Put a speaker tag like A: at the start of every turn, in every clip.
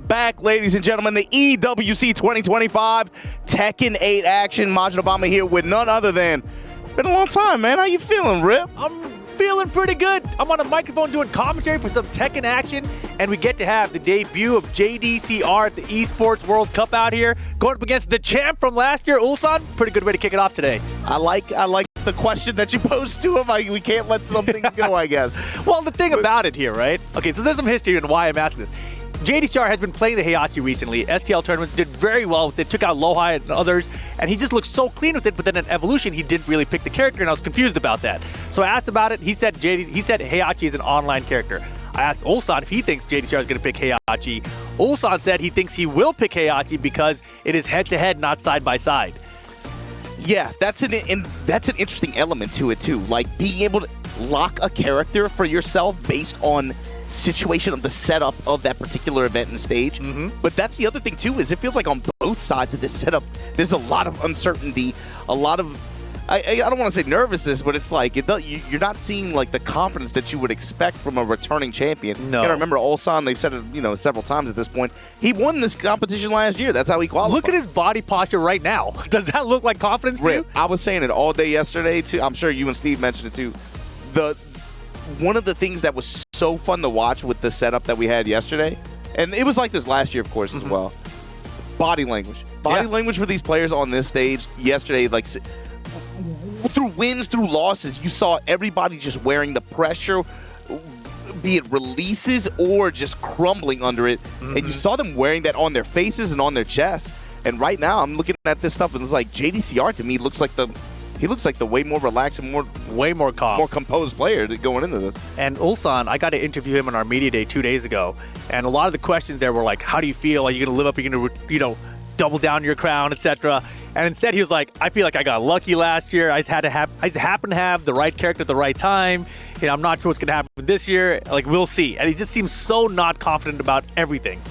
A: back, ladies and gentlemen, the EWC 2025 Tekken 8 action. Majid Obama here with none other than, been a long time, man. How you feeling, Rip?
B: I'm feeling pretty good. I'm on a microphone doing commentary for some Tekken action, and we get to have the debut of JDCR at the Esports World Cup out here, going up against the champ from last year, Ulsan. Pretty good way to kick it off today.
A: I like the question that you posed to him. We can't let some things go, I guess.
B: Well, the thing about it here, right? Okay, so there's some history and why I'm asking this. JDCR has been playing the Heihachi recently. STL tournaments did very well with it, took out Lohai and others, and he just looked so clean with it, but then in Evolution, he didn't really pick the character, and I was confused about that. So I asked about it. He said Heihachi is an online character. I asked Ulsan if he thinks JDCR is going to pick Heihachi. Ulsan said he thinks he will pick Heihachi because it is head-to-head, not side-by-side.
A: Yeah, that's an interesting element to it, too. Like, being able to lock a character for yourself based on situation of the setup of that particular event and stage. But that's the other thing too, is it feels like on both sides of this setup there's a lot of uncertainty, a lot of I don't want to say nervousness, but it's like you're not seeing like the confidence that you would expect from a returning champion.
B: No.
A: You gotta remember Ulsan, they've said it several times at this point, he won this competition last year. That's how he qualified.
B: Look at his body posture right now. Does that look like confidence to you?
A: I was saying it all day yesterday too. I'm sure you and Steve mentioned it too. One of the things that was so fun to watch with the setup that we had yesterday, and it was like this last year, of course, as well, body language. Body language for these players on this stage yesterday, like through wins, through losses, you saw everybody just wearing the pressure, be it releases or just crumbling under it, and you saw them wearing that on their faces and on their chests. And right now, I'm looking at this stuff, and it's like JDCR to me looks like the way more relaxed and
B: way more calm,
A: more composed player going into this.
B: And Ulsan, I got to interview him on our media day 2 days ago, and a lot of the questions there were like, "How do you feel? Are you going to live up? Are you going to, double down your crown, etc." And instead, he was like, "I feel like I got lucky last year. I just happened to have the right character at the right time. I'm not sure what's going to happen this year. Like, we'll see." And he just seems so not confident about everything.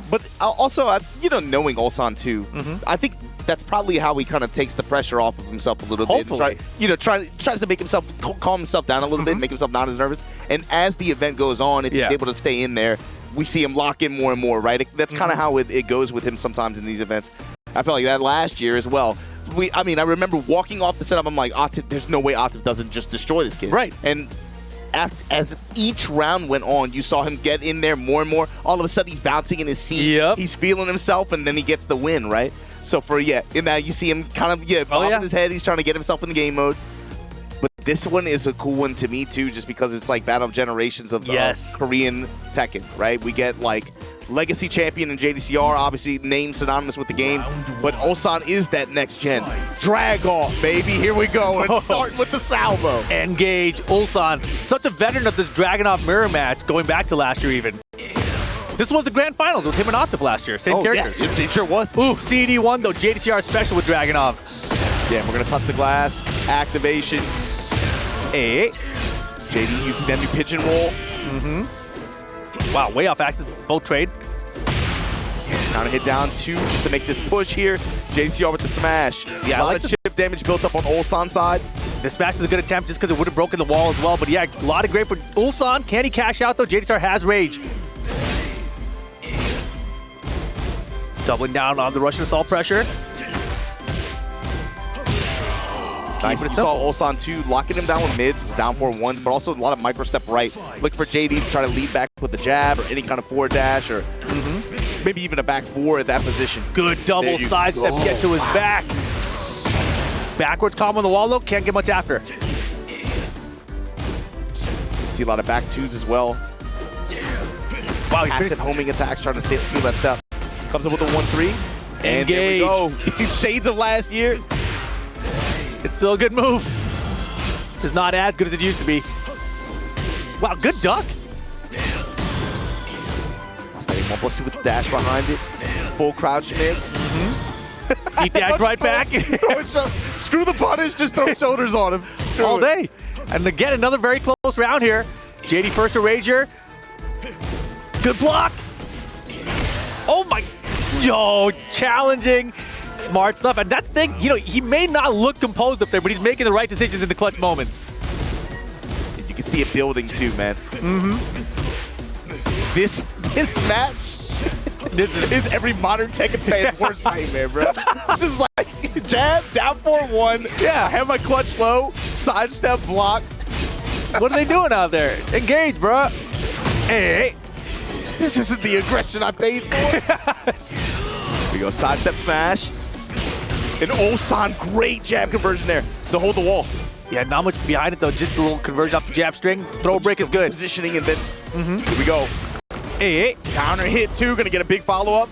A: But also, knowing Ulsan too, I think that's probably how he kind of takes the pressure off of himself a little
B: Hopefully.
A: bit. Tries to make himself calm himself down a little bit, make himself not as nervous. And as the event goes on, if he's able to stay in there, we see him lock in more and more, right? That's kind of how it goes with him sometimes in these events. I felt like that last year as well. I remember walking off the setup, I'm like, Atif, there's no way Atif doesn't just destroy this kid.
B: Right.
A: And as each round went on, you saw him get in there more and more. All of a sudden, he's bouncing in his seat.
B: Yep.
A: He's feeling himself, and then he gets the win, right? So in that, you see him kind of bobbing his head. He's trying to get himself in the game mode. But this one is a cool one to me, too, just because it's like Battle of Generations of Korean Tekken, right? We get, like, Legacy Champion and JDCR, obviously named synonymous with the game, but Ulsan is that next gen. Drag off, baby. Here we go. And starting with the salvo.
B: Engage. Ulsan, such a veteran of this Dragunov mirror match, going back to last year even. This was the grand finals with him and Atif last year. Same characters.
A: Yeah, it sure was.
B: Ooh, CD1 though. JDCR special with Dragunov.
A: Yeah, we're going to touch the glass. Activation.
B: Hey.
A: JD using that new pigeon roll.
B: Wow, way off axis. Both trade.
A: Trying to hit down 2 just to make this push here. JDCR with the smash.
B: Yeah,
A: a lot of chip damage built up on Ulsan's side.
B: The smash is a good attempt just because it would have broken the wall as well. But yeah, a lot of great for Ulsan. Can he cash out though? JDCR has rage. Doubling down on the Russian assault pressure.
A: Nice. You saw Ulsan too, locking him down with mids, down 4-1s, but also a lot of micro step right. Look for JD to try to lead back with the jab or any kind of forward dash or maybe even a back 4 at that position.
B: Good double side step, get to his back. Backwards combo on the wall though, can't get much after.
A: See a lot of back 2s as well.
B: Wow,
A: passive homing attacks trying to seal that stuff. Comes up with a 1-3. And there we go. These shades of last year.
B: It's still a good move. It's not as good as it used to be. Wow, good duck.
A: Staying 1+2 with the dash behind it. Full crouch mix.
B: He dashed right back.
A: Screw the punish, just throw shoulders on him.
B: All day. And again, another very close round here. JD first to Rager. Good block. Oh my, challenging. Smart stuff. And that's the thing, he may not look composed up there, but he's making the right decisions in the clutch moments.
A: You can see it building too, man. This match This is every modern Tekken fan's worst nightmare, bro. This is like jab, down 4-1.
B: Yeah.
A: I have my clutch low, sidestep block.
B: What are they doing out there? Engage, bro. Hey.
A: This isn't the aggression I paid for. We go sidestep smash. And Ulsan, great jab conversion there to hold the wall.
B: Yeah, not much behind it though. Just a little conversion off the jab string. Throw break is good.
A: Positioning and then here we go.
B: Hey.
A: Counter hit two, gonna get a big follow-up.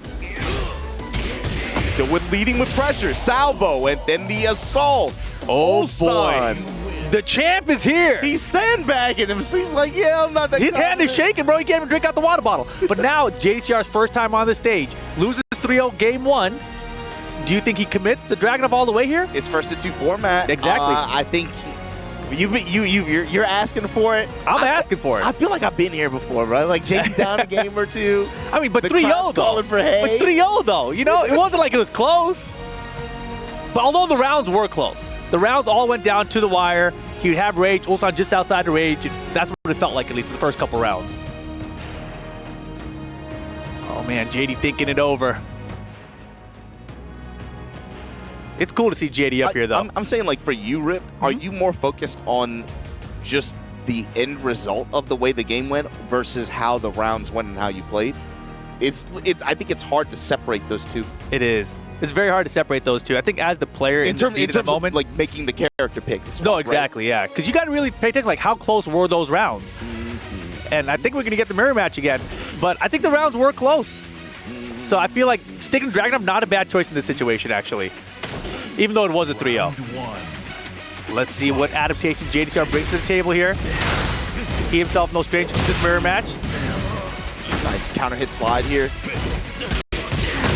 A: Still leading with pressure. Salvo and then the assault.
B: Oh
A: Ulsan.
B: boy. The champ is here.
A: He's sandbagging him, so he's like, yeah, I'm not that
B: His hand is
A: confident.
B: shaking, bro. He can't even drink out the water bottle. But now it's JDCR's first time on the stage. Loses 3-0 game 1. Do you think he commits the Dragon all the way here?
A: It's first to 2 format.
B: Exactly.
A: I think you're asking for it.
B: I'm asking for it.
A: I feel like I've been here before, bro. Like JD down a game or two.
B: I mean, but
A: The
B: 3-0
A: crowd
B: though.
A: calling for hay.
B: But 3-0 though. You know, it wasn't like it was close. But although the rounds were close, the rounds all went down to the wire. He would have rage, Ulsan just outside the rage. That's what it felt like, at least for the first couple rounds. Oh man, JD thinking it over. It's cool to see JD up here, though.
A: I'm saying, like, for you, Rip, are you more focused on just the end result of the way the game went versus how the rounds went and how you played? I think it's hard to separate those two.
B: It is. It's very hard to separate those two. I think as the player in
A: terms
B: the moment,
A: of, like, making the character picks.
B: No, exactly, yeah. Because you got to really pay attention, like, how close were those rounds? And I think we're going to get the mirror match again. But I think the rounds were close. So I feel like sticking Dragon up, not a bad choice in this situation, actually. Even though it was a 3-0. Let's see what adaptation JDCR brings to the table here. He himself no stranger to this mirror match.
A: Nice counter hit slide here.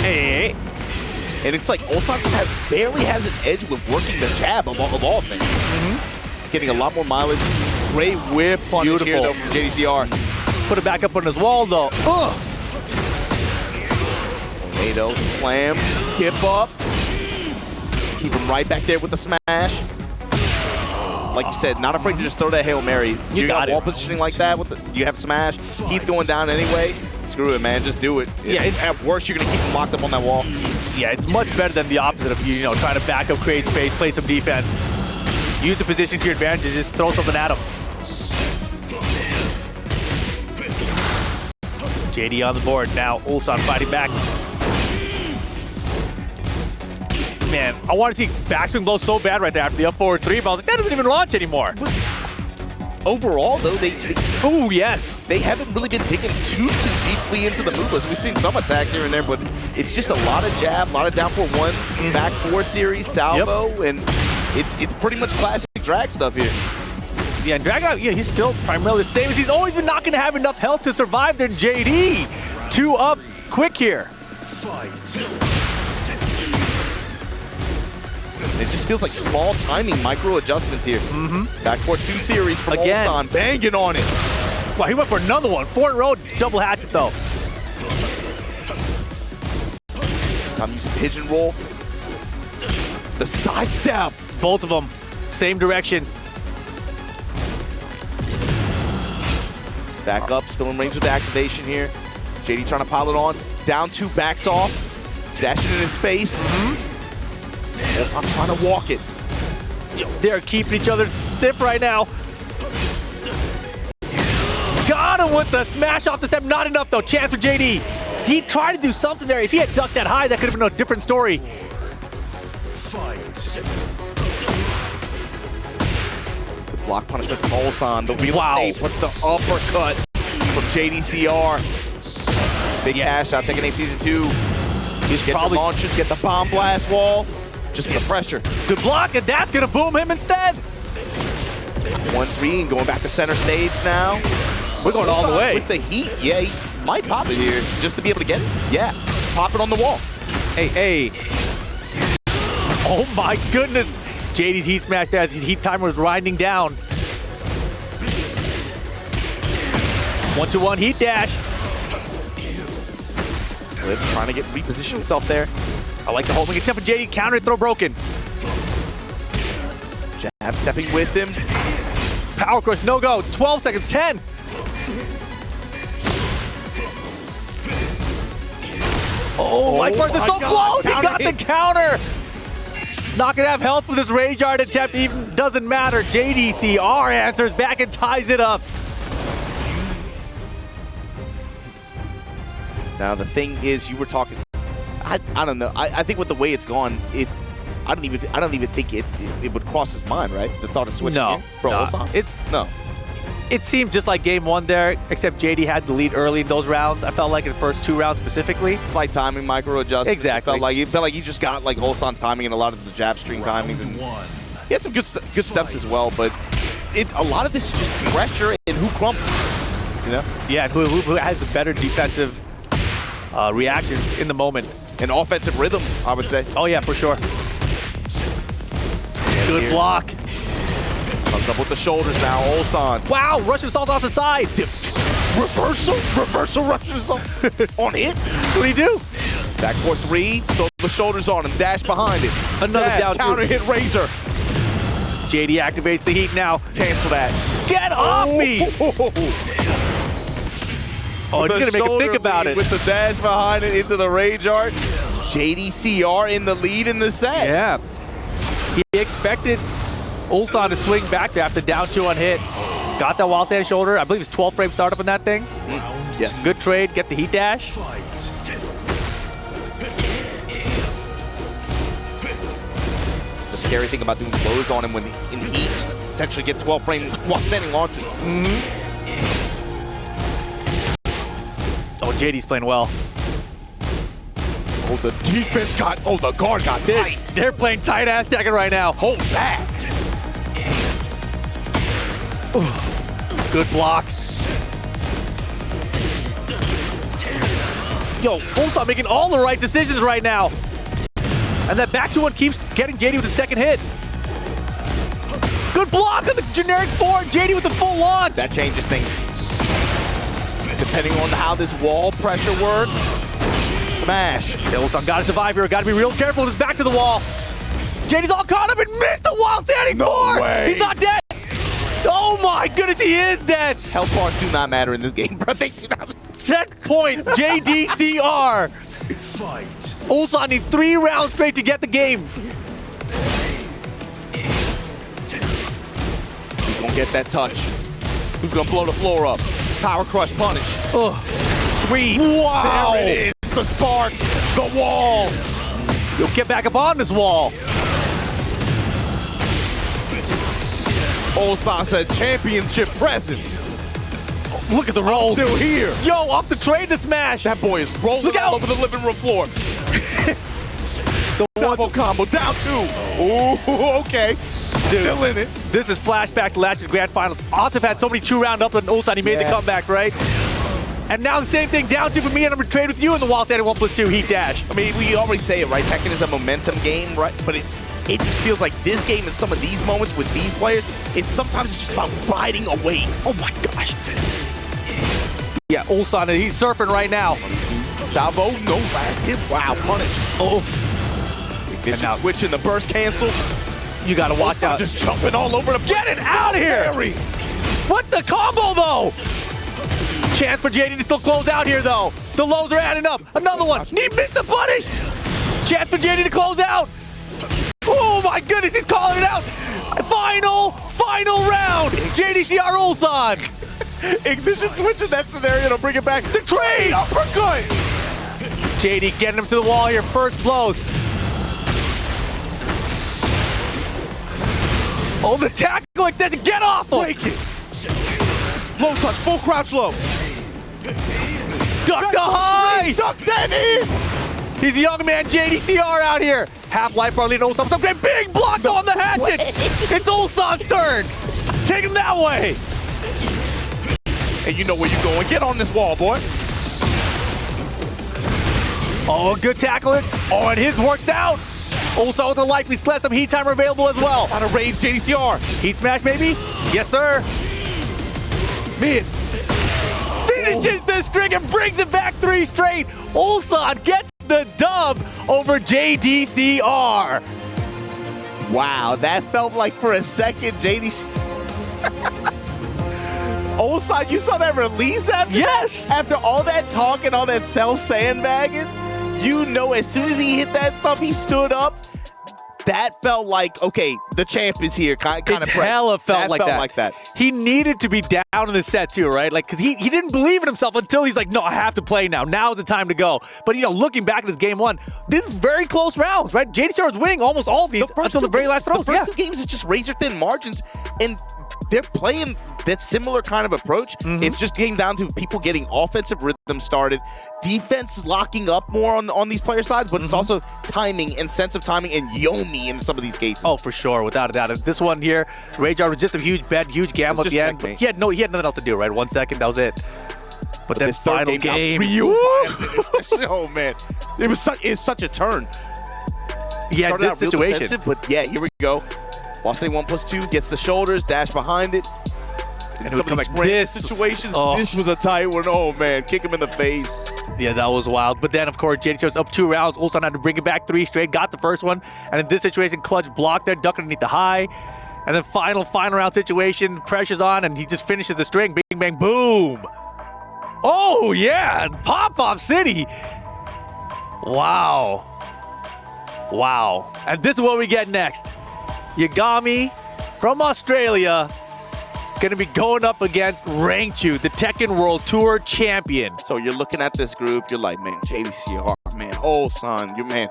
B: Hey.
A: And it's like Ulsan just barely has an edge with working the jab of all things. He's getting a lot more mileage. Great whip punish here though from JDCR.
B: Put it back up on his wall though. Ugh.
A: Tornado, slam, hip up. Keep him right back there with the smash. Like you said, not afraid to just throw that Hail Mary. You got wall positioning like that, you have smash. He's going down anyway. Screw it, man. Just do it.
B: Yeah,
A: at worst, you're going to keep him locked up on that wall.
B: Yeah, it's much better than the opposite of you know, trying to back up, create space, play some defense. Use the position to your advantage and just throw something at him. JD on the board. Now Ulsan fighting back. Man, I want to see backswing blow so bad right there after the up forward 3, but I was like, that doesn't even launch anymore.
A: Overall, though,
B: Oh, yes.
A: They haven't really been digging too deeply into the move list. We've seen some attacks here and there, but it's just a lot of jab, a lot of down 4-1, back 4 series, salvo, and it's pretty much classic drag stuff here.
B: Yeah, and Dragon, yeah, he's still primarily the same as he's always been not going to have enough health to survive their JD. 2 up quick here.
A: It just feels like small timing micro adjustments here. Back 4-2 series from Ulsan, banging on it.
B: Wow, he went for another one. 4 in a row, double hatchet though.
A: This time using pigeon roll. The sidestep.
B: Both of them, same direction.
A: Back up, still in range with the activation here. JD trying to pile it on. Down 2, backs off. Dashing in his face. I'm trying to walk it.
B: They're keeping each other stiff right now. Got him with the smash off the step. Not enough though. Chance for JD. He tried to do something there. If he had ducked that high, that could have been a different story.
A: The block punishment from Ulsan. The real estate with the uppercut from JDCR. Big cash out. TEKKEN8 Season 2. Just get your launches, get the bomb blast wall. Just the pressure.
B: Good block, and that's gonna boom him instead.
A: 1-3 and going back to center stage now.
B: We're going all the way.
A: With the heat, yeah, he might pop it here just to be able to get it. Yeah, pop it on the wall.
B: Hey. Oh my goodness. JD's heat smash there as his heat timer was winding down. 1-2-1 heat dash.
A: Flip trying to reposition himself there.
B: I like the holding, except for JD, counter throw broken.
A: Jab stepping with him.
B: Power crush, no go. 12 seconds, 10. Oh, life bars are so close. He got the counter. Not going to have help with this Rage Art attempt. Even doesn't matter. JDCR answers back and ties it up.
A: Now, the thing is, you were talking... I don't know. I think with the way it's gone, I don't even think it would cross his mind, right? The thought of switching in for Ulsan?
B: It seemed just like game one there, except JD had the lead early in those rounds. I felt like in the first 2 rounds specifically.
A: Slight timing, micro adjustments.
B: Exactly.
A: It felt like he just got like Ulsan's timing and a lot of the jab string timings. And he had some good steps as well, but a lot of this is just pressure and who crumbles, you know?
B: Yeah, who has the better defensive reactions in the moment.
A: And offensive rhythm, I would say.
B: Oh yeah, for sure. Good block.
A: Comes up with the shoulders now, Ulsan.
B: Wow, Russian assault off the side.
A: Reversal Russian assault on hit.
B: What do you do?
A: Back 4-3, throw the shoulders on him, dash behind it.
B: Another down
A: counter hit Razor.
B: JD activates the heat now.
A: Cancel that.
B: Get off me! Oh, it's gonna make him think about it.
A: With the dash behind it into the Rage Art. JDCR in the lead in the set.
B: Yeah. He expected Ulsan to swing back there after down 2 on hit. Got that wall stand shoulder. I believe it's 12 frame startup in that thing.
A: Yes.
B: Good trade. Get the heat dash.
A: It's the scary thing about doing blows on him when in heat. Essentially get 12 frame wall standing launches.
B: Oh, JD's playing well.
A: Oh, the defense got, the guard got tight.
B: They're playing tight ass Tekken right now.
A: Hold back.
B: Good block. Yo, Ulsan making all the right decisions right now. And that back to one keeps getting JD with the second hit. Good block on the generic 4. JD with the full launch.
A: That changes things. Depending on how this wall pressure works. Smash.
B: Ulsan got to survive here. Got to be real careful with his back to the wall. JD's all caught up and missed the wall standing 4.
A: No way.
B: He's not dead. Oh my goodness, he is dead.
A: Health bars do not matter in this game, bro.
B: Set point, JDCR.
C: Fight.
B: Ulsan needs 3 rounds straight to get the game.
A: Who's gonna get that touch? Who's gonna blow the floor up? Power crush punish. Sweet.
B: Wow.
A: There it is. The sparks. The wall.
B: You'll get back up on this wall.
A: Ulsan said championship presence.
B: Look at the rolls.
A: Still here.
B: Yo, off the trade to smash.
A: That boy is rolling all over the living room floor. The salvo combo down 2. Ooh, okay.
B: Dude,
A: still in it.
B: This is flashbacks to last year's grand finals. Asif had so many 2-round ups on Ulsan. He made the comeback, right? And now the same thing, down 2 for me, and I'm going to trade with you in the wall standing 1+2 heat dash.
A: I mean, we already say it, right? Tekken is a momentum game, right? But it just feels like this game and some of these moments with these players, sometimes it's just about riding a wave. Oh my gosh.
B: Yeah, Ulsan, he's surfing right now.
A: Salvo, no last hit. Wow, punish.
B: Oh.
A: It's now switching the burst cancel.
B: You got to watch out.
A: Just jumping all over the...
B: Get it out of here! What the combo, though? Chance for JD to still close out here, though. The lows are adding up. Another one. He missed the punish. Chance for JD to close out. Oh, my goodness. He's calling it out. Final round. JDCR Ulsan.
A: Ignition switch in that scenario to bring it back.
B: The trade.
A: Uppercut.
B: JD getting him to the wall here. First blows. Oh, the tackle extension. Get off him.
A: Break it. Low touch. Full crouch low.
B: Duck the high.
A: Duck that in.
B: He's a young man, JDCR out here. Half life bar lead Ulsan. Some great big block on the hatchet. It's Ulsan's turn. Take him that way.
A: And you know where you're going. Get on this wall, boy.
B: Oh, good tackling. Oh, and his works out. Ulsan with a life. We still have some heat timer available as well.
A: Out of range, JDCR.
B: Heat smash, maybe? Yes, sir.
A: Mid.
B: Finishes the string and brings it back 3 straight. Ulsan gets the dub over JDCR.
A: Wow, that felt like for a second JDCR. Ulsan, you saw that release after
B: Yes.
A: that? After all that talk and all that self-sandbagging? You know, as soon as he hit that stuff, he stood up. That felt like, okay, the champ is here. Kind of
B: hella felt like that. He needed to be down in the set too, right? Like, because he didn't believe in himself until he's like, no, I have to play now. Now is the time to go. But, you know, looking back at this game one, this is very close rounds, right? JDCR was winning almost all of these until the very last throws.
A: The first two games is just razor-thin margins, and they're playing that similar kind of approach. It's just getting down to people getting offensive rhythm started, defense locking up more on these player sides, but it's also timing and sense of timing and Yomi in some of these cases.
B: Oh, for sure, without a doubt. And this one here, Rayjar was just a huge bet, huge gamble at the end. But he had nothing else to do, right? 1 second, that was it. But then this final game,
A: especially, oh man, it's such a turn.
B: Yeah, this situation.
A: But yeah, here we go. Boston 1+2 gets the shoulders, dash behind it.
B: And it would come like this.
A: Situations, this was a tight one. Oh man, kick him in the face.
B: Yeah, that was wild. But then, of course, JDCR was up 2 rounds. Ulsan had to bring it back 3 straight, got the first one. And in this situation, Clutch blocked there, ducked underneath the high. And then final round situation, pressure's on, and he just finishes the string. Bing, bang, boom. Oh, yeah, Pop-Off City. Wow. Wow. And this is what we get next. Yagami from Australia going to be going up against Rangchu, the Tekken World Tour champion.
A: So you're looking at this group, you're like, man, JDCR, man, Ulsan, you man,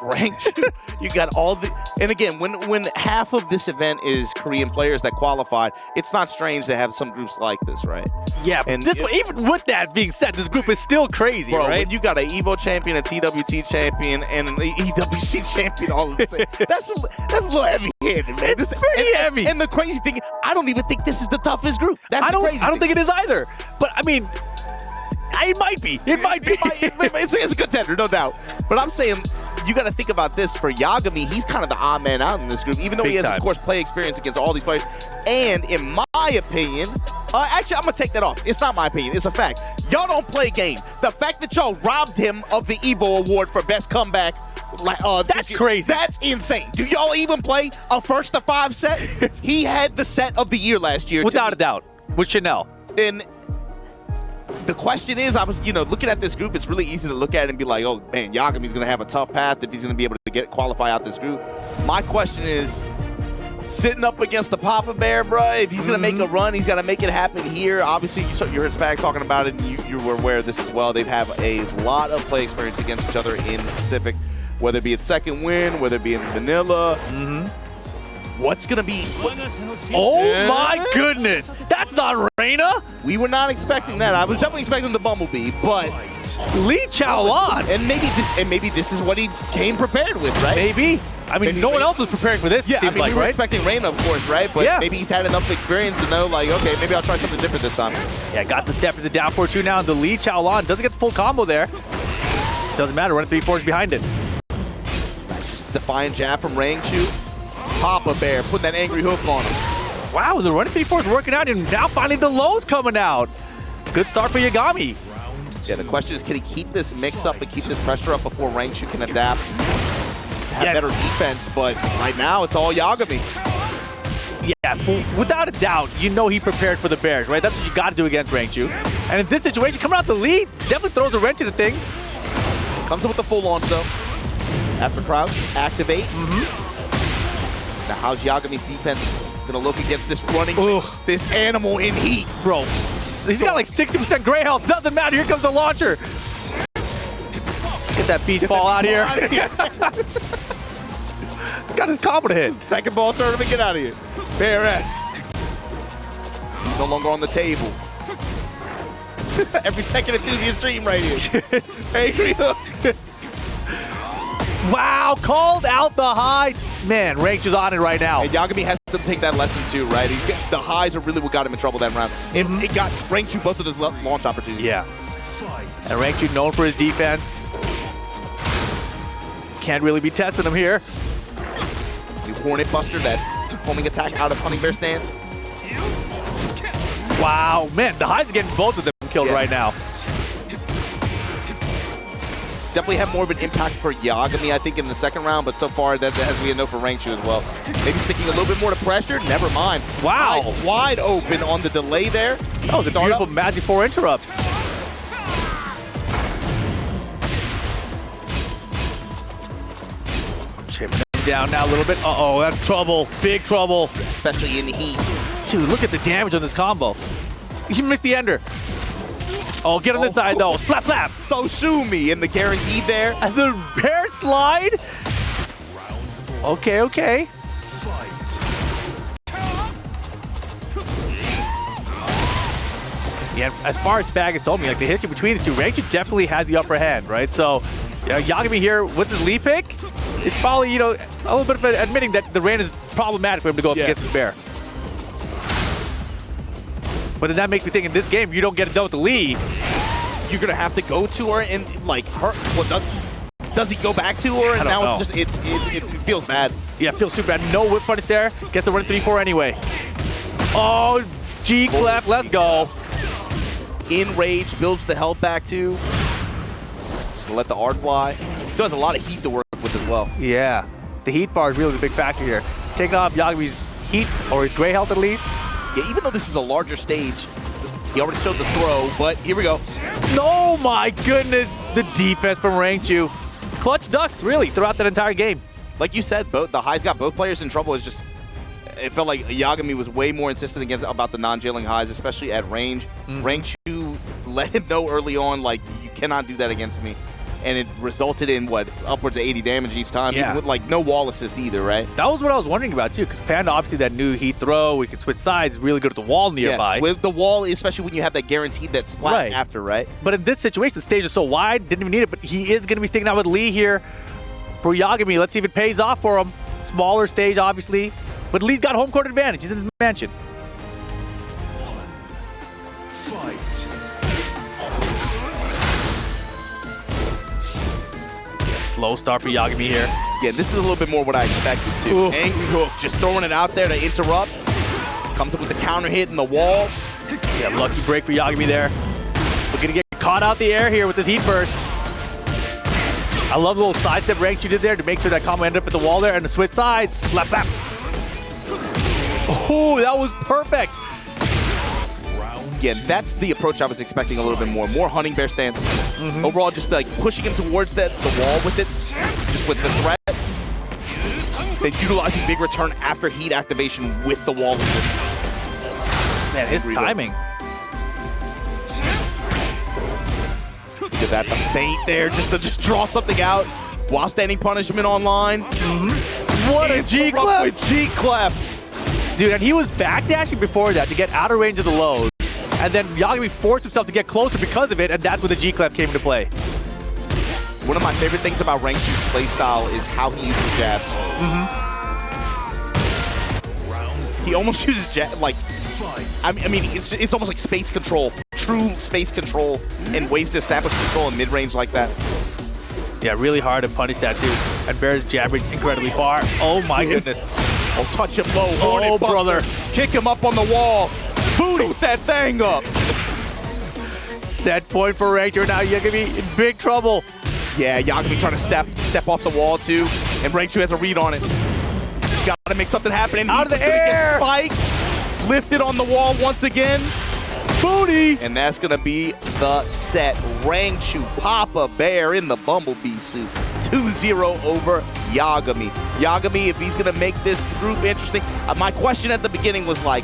A: Rangchu, you got all the, and again, when half of this event is Korean players that qualified, it's not strange to have some groups like this, right?
B: Yeah, and this one, even with that being said, this group is still crazy,
A: bro,
B: right?
A: When you got an EVO champion, a TWT champion, and an EWC champion all of the same, that's a little heavy-handed, man.
B: It's pretty heavy.
A: And the crazy thing, I don't even think this is the toughest group. That's
B: I
A: the crazy
B: don't think it is either. But I mean, it might be. It might be.
A: It's a contender, no doubt. But I'm saying, you got to think about this. For Yagami, he's kind of the odd man out in this group, even though he has, of course, play experience against all these players. And in my opinion, actually, I'm going to take that off. It's not my opinion. It's a fact. Y'all don't play game. The fact that y'all robbed him of the EVO award for best comeback,
B: that's crazy.
A: That's insane. Do y'all even play a 1-to-5 set? He had the set of the year last year.
B: Without a doubt. With Chanel.
A: And the question is, I was, looking at this group, it's really easy to look at it and be like, oh, man, Yagami's going to have a tough path if he's going to be able to qualify out this group. My question is, sitting up against the Papa Bear, bro, if he's going to make a run, he's got to make it happen here. Obviously, you heard Spag talking about it, and you were aware of this as well. They have a lot of play experience against each other in Pacific, whether it be its second win, whether it be in Manila. What's going to be...
B: Oh, my goodness. That's not Reina.
A: We were not expecting that. I was definitely expecting the Bumblebee, but...
B: Lee Chaolan.
A: And maybe this is what he came prepared with, right?
B: Maybe. I mean, no one else was preparing for this,
A: yeah,
B: we
A: were expecting Reina, of course, right? But maybe he's had enough experience to know, like, okay, maybe I'll try something different this time.
B: Yeah, got the step to the down 4-2 now. The Lee Chaolan doesn't get the full combo there. Doesn't matter. Running 3-4s behind it.
A: That's just a defiant jab from Rangchu. Papa Bear putting that angry hook on him.
B: Wow, the running 3-4s working out, and now finally the lows coming out. Good start for Yagami.
A: Yeah, the question is, can he keep this mix up and keep this pressure up before Rangchu can adapt? Have better defense, but right now it's all Yagami.
B: Yeah, without a doubt, you know he prepared for the Bears, right? That's what you got to do against Rangchu. And in this situation, coming out the lead, definitely throws a wrench into things.
A: Comes in with the full launch, though. After crouch, activate. Now, how's Yagami's defense going to look against this running, this animal in heat?
B: Bro, he's got like 60% gray health. Doesn't matter. Here comes the launcher. Get that beach ball out of here. Got his combo to hit.
A: Second ball tournament, get out of here. Bear X. He's no longer on the table. Every Tekken enthusiast dream right here. Angry hook.
B: Wow, called out the high. Man, Rangchu's on it right now.
A: And Yagami has to take that lesson too, right? The highs are really what got him in trouble that round. It got Rangchu both of those launch opportunities.
B: Yeah. And Rangchu known for his defense. Can't really be testing him here.
A: New Hornet Buster, that homing attack out of Hunting Bear stance.
B: Wow, man, the highs are getting both of them killed right now.
A: Definitely have more of an impact for Yagami, I think, in the second round, but so far that has to be a no for Rangchu as well. Maybe sticking a little bit more to pressure, never mind.
B: Wow.
A: Eyes wide open on the delay there.
B: That was a beautiful Magic 4 interrupt. Chipping him down now a little bit. Uh-oh, that's trouble. Big trouble.
A: Especially in the heat.
B: Dude, look at the damage on this combo. He missed the ender. Oh, get on this side, though. Slap, slap.
A: So Shumi in the guaranteed there.
B: And the bear slide. Okay, okay. Yeah, as far as Spag has told me, like the history between the two, Rangchu definitely has the upper hand, right? So, Yagami here with his lead pick, it's probably, you know, a little bit of admitting that the rain is problematic for him to go up against his bear. But then that makes me think in this game, if you don't get it done with the lead,
A: you're gonna have to go to her and like her. Well, does he go back to her? And now it feels bad. Yeah, it
B: feels super bad. No whip punish there. Gets the run 3-4 anyway. Oh, G clef, let's go.
A: In rage, builds the health back too. Let the art fly. Still has a lot of heat to work with as well.
B: Yeah, the heat bar is really the big factor here. Taking off Yagami's heat, or his gray health at least.
A: Yeah, even though this is a larger stage, he already showed the throw, but here we go.
B: Oh my goodness, the defense from Rangchu. Clutch ducks, really, throughout that entire game.
A: Like you said, the highs got both players in trouble. It's just, it felt like Yagami was way more insistent about the non-jailing highs, especially at range. Rangchu let him know early on, like, you cannot do that against me. And it resulted in, what, upwards of 80 damage each time, even with, like, no wall assist either, right?
B: That was what I was wondering about, too, because Panda, obviously, that new heat throw, we could switch sides, really good at the wall nearby.
A: Yes, with the wall, especially when you have that guaranteed that splat after, right?
B: But in this situation, the stage is so wide, didn't even need it, but he is going to be sticking out with Lee here for Yagami. Let's see if it pays off for him. Smaller stage, obviously, but Lee's got home court advantage. He's in his mansion. Slow start for Yagami here.
A: Yeah, this is a little bit more what I expected too. Angry hook, just throwing it out there to interrupt. Comes up with the counter hit in the wall.
B: Yeah, lucky break for Yagami there. We're gonna get caught out the air here with this heat burst. I love the little sidestep Rangchu did there to make sure that combo ended up at the wall there and the switch sides. Slap, slap. Oh, that was perfect.
A: Again, that's the approach I was expecting a little bit more. More hunting bear stance. Overall, just like pushing him towards the wall with it, just with the threat. Then utilizing big return after heat activation with the wall assist.
B: Man, his timing.
A: Did that the feint there just to draw something out while standing punishment online.
B: What a G-clef!
A: With G-clef.
B: Dude, and he was backdashing before that to get out of range of the load. And then Yagami forced himself to get closer because of it, and that's when the G-clef came into play.
A: One of my favorite things about Rangchu's playstyle is how he uses jabs. He almost uses jabs, like, I mean, it's almost like space control, true space control, and ways to establish control in mid-range like that.
B: Yeah, really hard to punish that too. And Bear's jabbing incredibly far. Oh my goodness.
A: Oh, touch him low, Hornet Buster.
B: Brother.
A: Kick him up on the wall. Boot that thing up.
B: Set point for Rangchu. Now Yagami in big trouble.
A: Yeah, Yagami trying to step off the wall too, and Rangchu has a read on it. Gotta make something happen.
B: Out of the air.
A: Spike, lifted on the wall once again.
B: Booty.
A: And that's gonna be the set. Rangchu, Papa Bear in the Bumblebee suit. 2-0 over Yagami. Yagami, if he's gonna make this group interesting. My question at the beginning was like,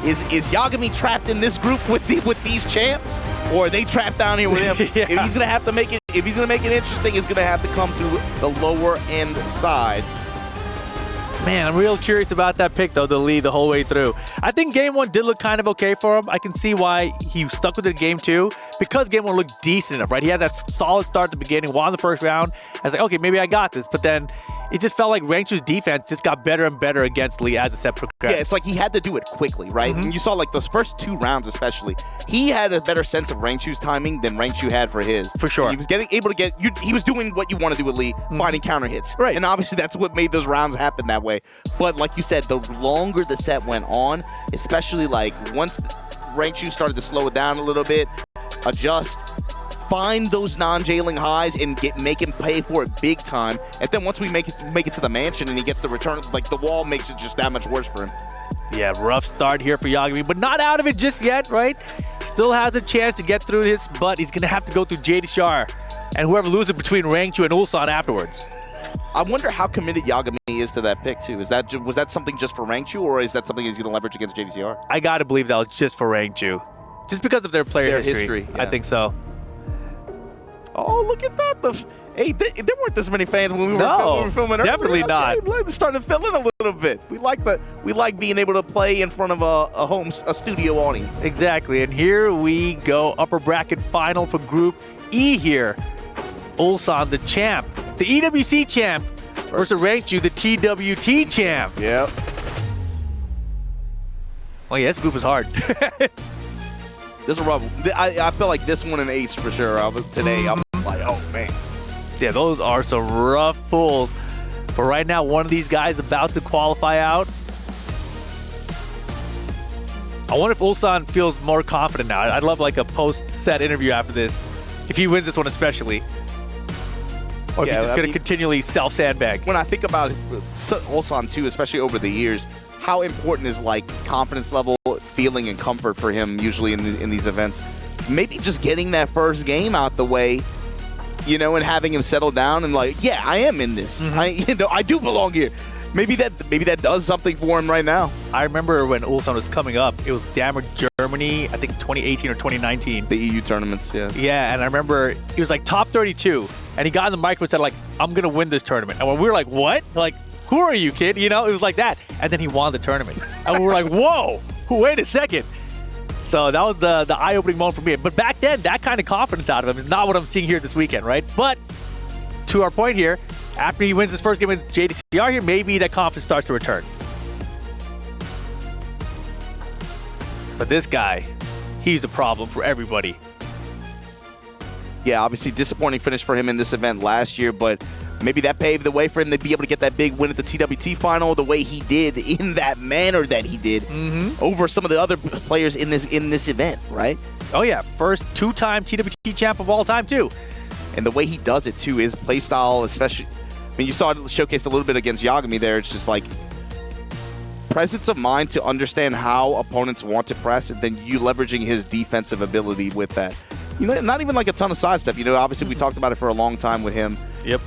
A: is Yagami trapped in this group with these champs, or are they trapped down here with him?
B: Yeah.
A: If he's gonna have to make it, if he's gonna make it interesting, it's gonna have to come through the lower end side.
B: Man, I'm real curious about that pick, though, the lead the whole way through. I think Game 1 did look kind of okay for him. I can see why he stuck with it in Game 2, because Game 1 looked decent enough, right? He had that solid start at the beginning, won the first round. I was like, okay, maybe I got this. But then it just felt like Rangchu's defense just got better and better against Lee as the set progressed.
A: Yeah, it's like he had to do it quickly, right? And you saw like those first 2 rounds especially, he had a better sense of Rangchu's timing than Rangchu had for his.
B: For sure.
A: He was able to get, he was doing what you want to do with Lee, finding counter hits.
B: Right.
A: And obviously that's what made those rounds happen that way. But like you said, the longer the set went on, especially like once Rangchu started to slow it down a little bit, adjust, find those non-jailing highs and make him pay for it big time. And then once we make it to the mansion and he gets the return, like the wall makes it just that much worse for him.
B: Yeah, rough start here for Yagami, but not out of it just yet, right? Still has a chance to get through this, but he's going to have to go through JDCR and whoever loses between Rangchu and Ulsan afterwards.
A: I wonder how committed Yagami is to that pick, too. Was that something just for Rangchu, or is that something he's going to leverage against JDCR?
B: I got to believe that was just for Rangchu. Just because of their player history.
A: Yeah.
B: I think so.
A: Oh, look at that. Hey, there weren't this many fans when we were filming earlier.
B: Definitely not.
A: They're starting to fill in a little bit. We like being able to play in front of a studio audience.
B: Exactly. And here we go. Upper bracket final for Group E here. Ulsan, the champ. The EWC champ versus Rangchu, the TWT champ.
A: Yep.
B: Oh, yeah, this group is hard.
A: This is a rough. I feel like this one in H for sure. Today, I'm like, oh, man.
B: Yeah, those are some rough pulls. But right now, one of these guys about to qualify out. I wonder if Ulsan feels more confident now. I'd love like a post-set interview after this, if he wins this one especially. Or if he's just going to continually self-sandbag.
A: When I think about Ulsan, too, especially over the years, how important is like confidence level, feeling, and comfort for him usually in these events. Maybe just getting that first game out the way, you know, and having him settle down and like, yeah, I am in this. I do belong here. Maybe that does something for him right now. I
B: remember when Ulsan was coming up, it was Dammer Germany, I think 2018 or 2019.
A: The EU tournaments, yeah.
B: Yeah, and I remember he was like top 32, and he got in the microphone and said like, I'm going to win this tournament. And when we were like, what? Like, who are you, kid? You know, it was like that. And then he won the tournament. And we were like, whoa, wait a second. So that was the eye-opening moment for me. But back then, that kind of confidence out of him is not what I'm seeing here this weekend, right? But to our point here, after he wins his first game against JDCR here, maybe that confidence starts to return. But this guy, he's a problem for everybody.
A: Yeah, obviously disappointing finish for him in this event last year, but maybe that paved the way for him to be able to get that big win at the TWT final the way he did, in that manner that he did, over some of the other players in this event, right?
B: Oh yeah, first two-time TWT champ of all time too.
A: And the way he does it too, his play style, especially, I mean, you saw it showcased a little bit against Yagami there. It's just like presence of mind to understand how opponents want to press, and then you leveraging his defensive ability with that. You know, not even like a ton of sidestep. You know, obviously we talked about it for a long time with him.
B: Yep.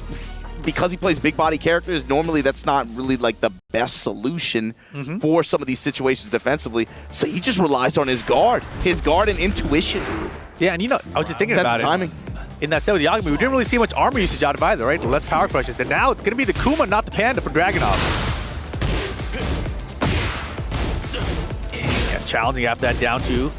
A: Because he plays big body characters, normally that's not really like the best solution for some of these situations defensively. So he just relies on his guard and intuition.
B: Yeah, and you know, I was just thinking about
A: timing.
B: In that set with Yagami, we didn't really see much armor usage out of either, right? Less power crushes. And now it's going to be the Kuma, not the Panda for Dragunov. Yeah, challenging after that down two.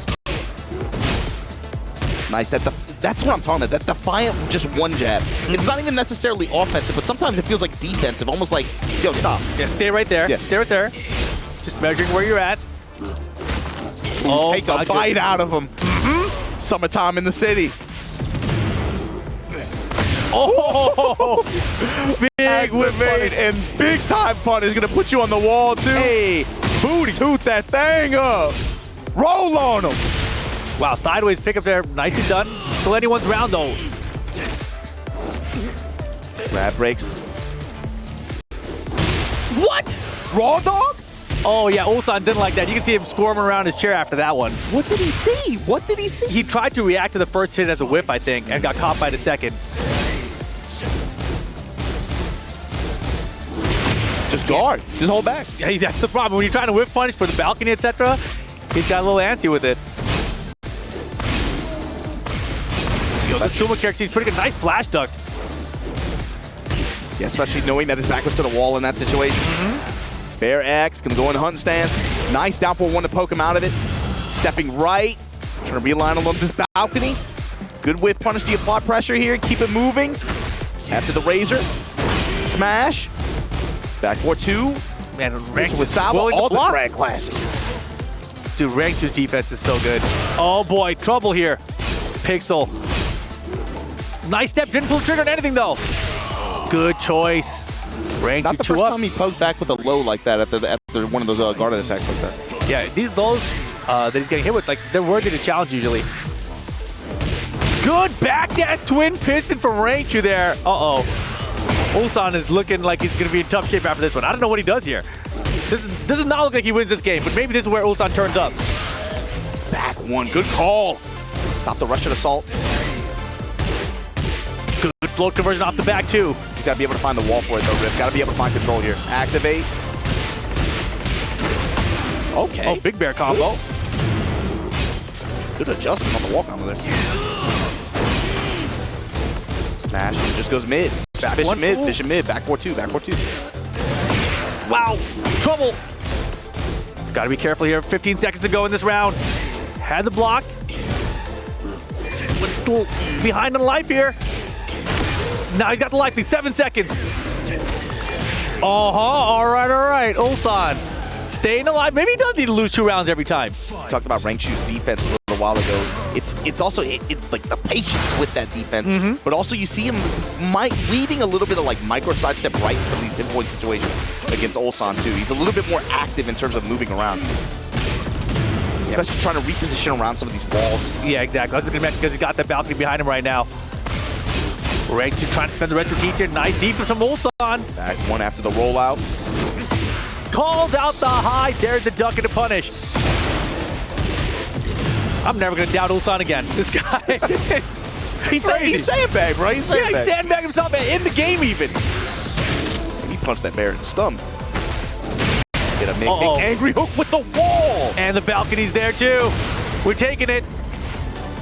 A: Nice. That's what I'm talking about. That defiant, just one jab. It's not even necessarily offensive, but sometimes it feels like defensive. Almost like, yo, stop.
B: Yeah, stay right there. Yeah. Stay right there. Just measuring where you're at.
A: Oh, take a bite out of him. Summertime in the city.
B: Oh, big whip punish.
A: And big time punish. Going to put you on the wall, too.
B: Hey,
A: booty. Toot that thing up. Roll on him.
B: Wow, sideways pick up there. Nicely done. Still anyone's round, though.
A: Grab breaks.
B: What?
A: Raw dog?
B: Oh, yeah, Ulsan didn't like that. You can see him squirming around his chair after that one.
A: What did he see? What did he see?
B: He tried to react to the first hit as a whip, I think, and got caught by the second.
A: Just guard. Just hold back.
B: Yeah, that's the problem. When you're trying to whip punish for the balcony, etc., he's got a little antsy with it. Yo, the Chuma character, he's pretty good. Nice flash duck.
A: Yeah, especially knowing that his back was to the wall in that situation. Bear X can go in hunting stance. Nice down for one to poke him out of it. Stepping right. Trying to realign along this balcony. Good whip punish to apply pressure here. Keep it moving. After the razor. Smash. Back 4-2.
B: Man, Rangchu
A: with Salvo, all the drag classes.
B: Dude, Rangchu's defense is so good. Oh boy, trouble here. Pixel. Nice step, didn't pull the trigger on anything though. Good choice. Rangchu
A: not the first time he poked back with a low like that after one of those guarded attacks like that.
B: Yeah, these lows that he's getting hit with, like, they're worthy to challenge usually. Good back dash twin piston from Rangchu there. Uh-oh. Ulsan is looking like he's going to be in tough shape after this one. I don't know what he does here. This does not look like he wins this game, but maybe this is where Ulsan turns up.
A: It's back one. Good call. Stop the Russian assault.
B: Good Float conversion off the back, too.
A: He's got to be able to find the wall for it, though, Riff. Got to be able to find control here. Activate. Okay.
B: Oh, big bear combo.
A: Good adjustment on the wall combo there. Smash. Just goes mid. Fishing mid. Fishing mid. Back 4-2. Back 4-2.
B: Wow. Trouble. Got to be careful here. 15 seconds to go in this round. Had the block. But still behind on life here. Now he's got the life lead. 7 seconds. All right. Ulsan staying alive. Maybe he does need to lose 2 rounds every time.
A: We talked about Rangchu's defense a little while ago. It's also it's like the patience with that defense, but also you see him weaving a little bit of like micro sidestep right in some of these pinpoint situations against Ulsan too. He's a little bit more active in terms of moving around. Especially trying to reposition around some of these walls.
B: Yeah, exactly. I was just going to mention because he's got the balcony behind him right now. Rangchu trying to spend the retro heat here. Nice defense from Ulsan.
A: Back 1 after the rollout.
B: Calls out the high. There's the duck and the punish. I'm never going to doubt Ulsan again. This guy is
A: He's sandbag, bro. He's sandbag.
B: Yeah, he sandbagged himself in the game even.
A: He punched that bear in the stomach. Get a big angry hook with the wall.
B: And the balcony's there too. We're taking it.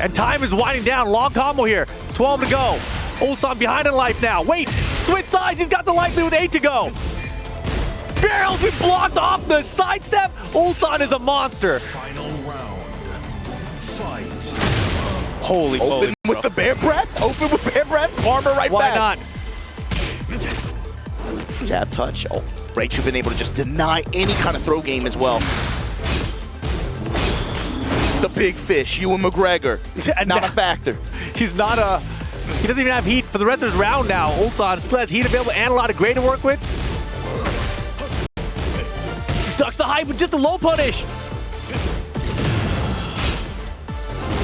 B: And time is winding down. Long combo here. 12 to go. Ulsan behind in life now. Wait. Switch sides. He's got the life lead with 8 to go. Barrels been blocked off the sidestep. Ulsan is a monster.
C: Final round. Fight.
B: Holy moly.
A: Open with the bear breath. Open with bear breath. Farmer right
B: Why
A: back.
B: not?
A: Jab touch. Oh, Rangchu been able to just deny any kind of throw game as well. The big fish, Ewan McGregor, not a factor.
B: He's not a... He doesn't even have heat for the rest of his round now. Ulsan still has heat available and a lot of gray to work with. Ducks the high with just a low punish.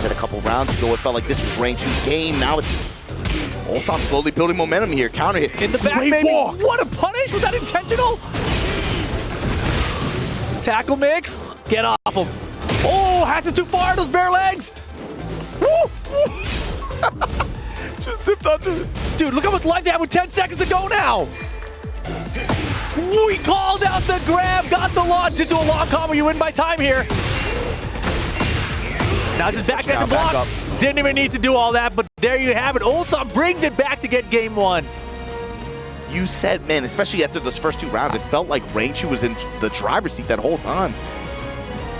A: Said a couple rounds ago, it felt like this was Rangchu's game. Now it's Ulsan slowly building momentum here. Counter hit.
B: In the back,
A: Great
B: baby.
A: walk.
B: What a punish. Was that intentional? Tackle mix. Get off him. Oh, hatches too far. Those bare legs.
A: Woo! Just dipped under.
B: Dude, look how much life they have with 10 seconds to go now. We called out the grab. Got the launch into a long combo. You win by time here. Now just back and block.
A: Up.
B: Didn't even need to do all that, but there you have it. Ulsan brings it back to get game 1.
A: You said, man, especially after those first 2 rounds, it felt like Rangchu was in the driver's seat that whole time.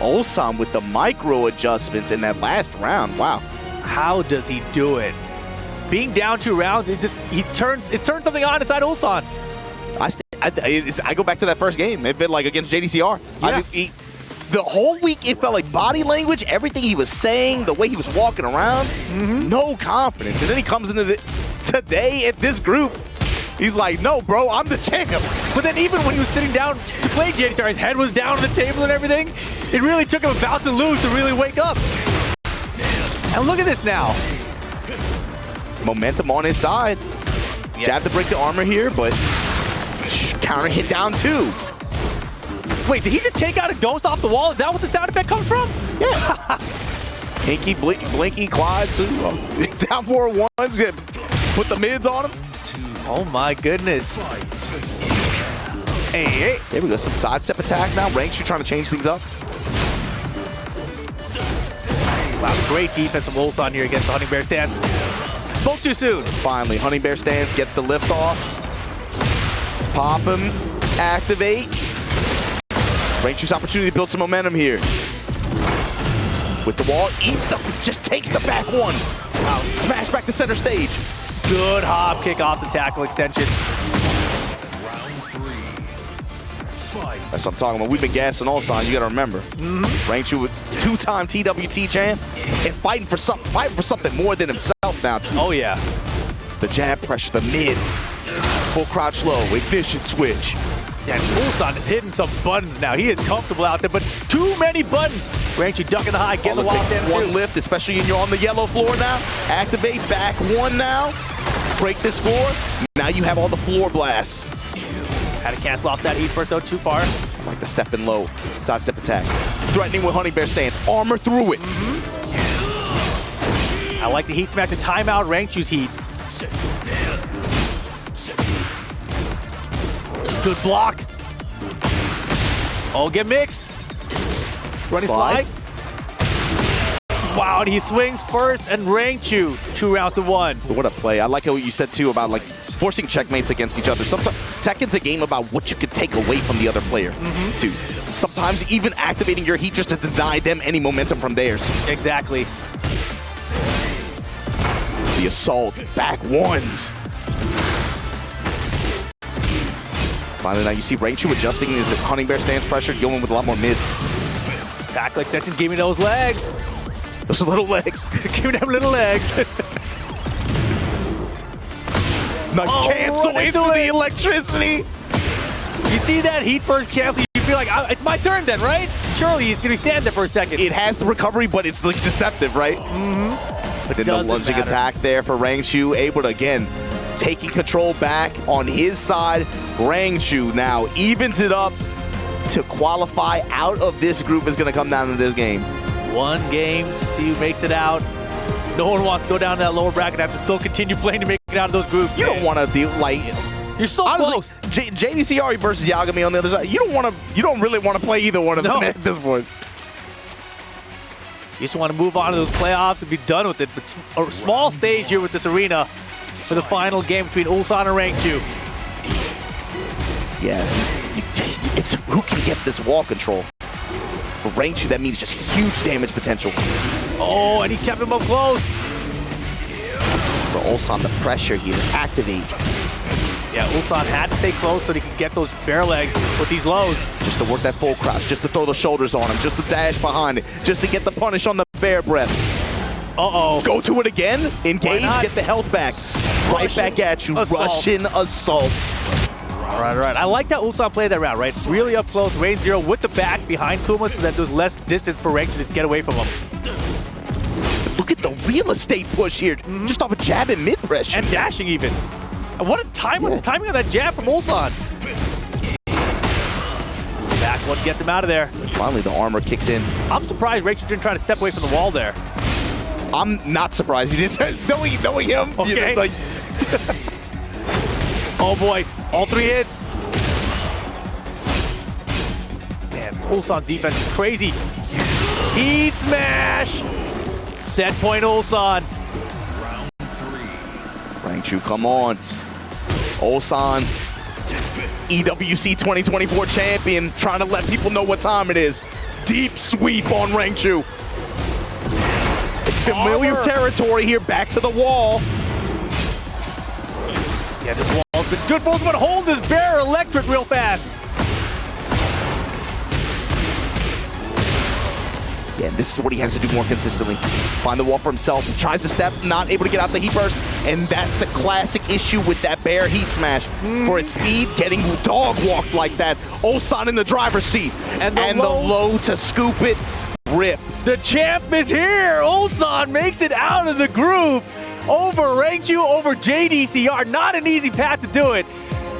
A: Ulsan with the micro adjustments in that last round. Wow.
B: How does he do it? Being down 2 rounds, it turns something on inside Ulsan.
A: I go back to that first game. It felt like against JDCR.
B: Yeah.
A: The whole week, it felt like body language, everything he was saying, the way he was walking around, no confidence. And then he comes into today at this group. He's like, no, bro, I'm the champ.
B: But then even when he was sitting down to play JDCR, his head was down on the table and everything. It really took him about to lose to really wake up. And look at this now.
A: Momentum on his side.
B: Yes.
A: Jab to break the armor here, but counter hit down 2.
B: Wait, did he just take out a ghost off the wall? Is that what the sound effect comes from?
A: Yeah. Pinky, blinky, quad, down 4-1s, put the mids on him.
B: Oh my goodness. Hey.
A: There we go, some sidestep attack now. Rangchu trying to change things up.
B: Wow, great defense from Ulsan here against the Hunting Bear stance. Spoke too soon.
A: Finally, Hunting Bear stance gets the lift off. Pop him, activate. Rangchu's opportunity to build some momentum here. With the wall, just takes the back 1. Wow, smash back to center stage.
B: Good hop kick off the tackle extension.
C: Round 3. Fight.
A: That's what I'm talking about. We've been gassing Ulsan, you gotta remember. Rangchu with 2-time TWT champ and fighting for something more than himself now too.
B: Oh yeah.
A: The jab pressure, the mids. Full crouch low, ignition switch.
B: Yeah, Ulsan is hitting some buttons now. He is comfortable out there, but too many buttons. Rangchu ducking the high, getting the wall down.
A: 1 lift, especially when you're on the yellow floor now. Activate, back 1 now. Break this floor. Now you have all the floor blasts.
B: Had to cancel off that heat first though, too far.
A: I like the step in low, sidestep attack. Threatening with Hunting Bear stance, armor through it.
B: I like the heat smash and timeout Rangchu's heat. Good block. Oh, get mixed. Running slide. Wow, and he swings first, and Rangchu 2 rounds to 1.
A: What a play. I like what you said, too, about like forcing checkmates against each other. Sometimes Tekken's a game about what you can take away from the other player, too. Sometimes even activating your heat just to deny them any momentum from theirs.
B: Exactly.
A: The assault, back ones. Finally, now you see Rangchu adjusting his Hunting Bear stance pressure, going with a lot more mids.
B: Tackle extension, give me those legs.
A: Those little legs.
B: Give me them little legs.
A: Nice cancel into the electricity.
B: You see that heat first cancel, you feel like, it's my turn then, right? Surely he's going to stand there for a second.
A: It has the recovery, but it's like deceptive, right? But then the lunging attack there for Rangchu, able to, again, taking control back on his side. Rangchu now evens it up to qualify out of this group. Is going to come down to this game.
B: One game to see who makes it out. No one wants to go down to that lower bracket and have to still continue playing to make it out of those groups.
A: You don't want to do like
B: you're so close.
A: JDCR versus Yagami on the other side. You don't really want to play either one of them at this point.
B: You just want to move on to those playoffs and be done with it. But a small stage here with this arena for the final game between Ulsan and Rangchu.
A: Yeah, it's who can get this wall control. For Rangchu, that means just huge damage potential.
B: Oh, and he kept him up close.
A: For Ulsan, the pressure here, activate.
B: Yeah, Ulsan had to stay close so he could get those bear legs with these lows.
A: Just to work that full crouch, just to throw the shoulders on him, just to dash behind it, just to get the punish on the bear breath.
B: Uh-oh.
A: Go to it again, engage, get the health back. Right back at you, Russian assault.
B: All right. I like that Ulsan played that round, right? Really up close, range 0 with the back behind Kuma so that there's less distance for Rangchu to get away from him.
A: Look at the real estate push here, just off a jab and mid-pressure.
B: And dashing even. And what a time, the timing of that jab from Ulsan. Back one gets him out of there.
A: Finally, the armor kicks in.
B: I'm surprised Rangchu didn't try to step away from the wall there.
A: I'm not surprised he didn't. Knowing him.
B: Okay.
A: You know, like
B: oh boy, all 3 hits. Man, Ulsan defense is crazy. Heat smash. Set point Ulsan.
C: Round 3.
A: Rangchu, come on. Ulsan, EWC 2024 champion, trying to let people know what time it is. Deep sweep on Rangchu. Familiar territory here, back to the wall.
B: Yeah, this wall's been good for us, but hold this bear electric real fast.
A: Yeah, this is what he has to do more consistently. Find the wall for himself, tries to step, not able to get out the heat burst, and that's the classic issue with that bear heat smash. For its speed, getting dog walked like that. Ulsan in the driver's seat, and the low to scoop it, rip.
B: The champ is here. Ulsan makes it out of the group. Over Rangchu, over JDCR. Not an easy path to do it,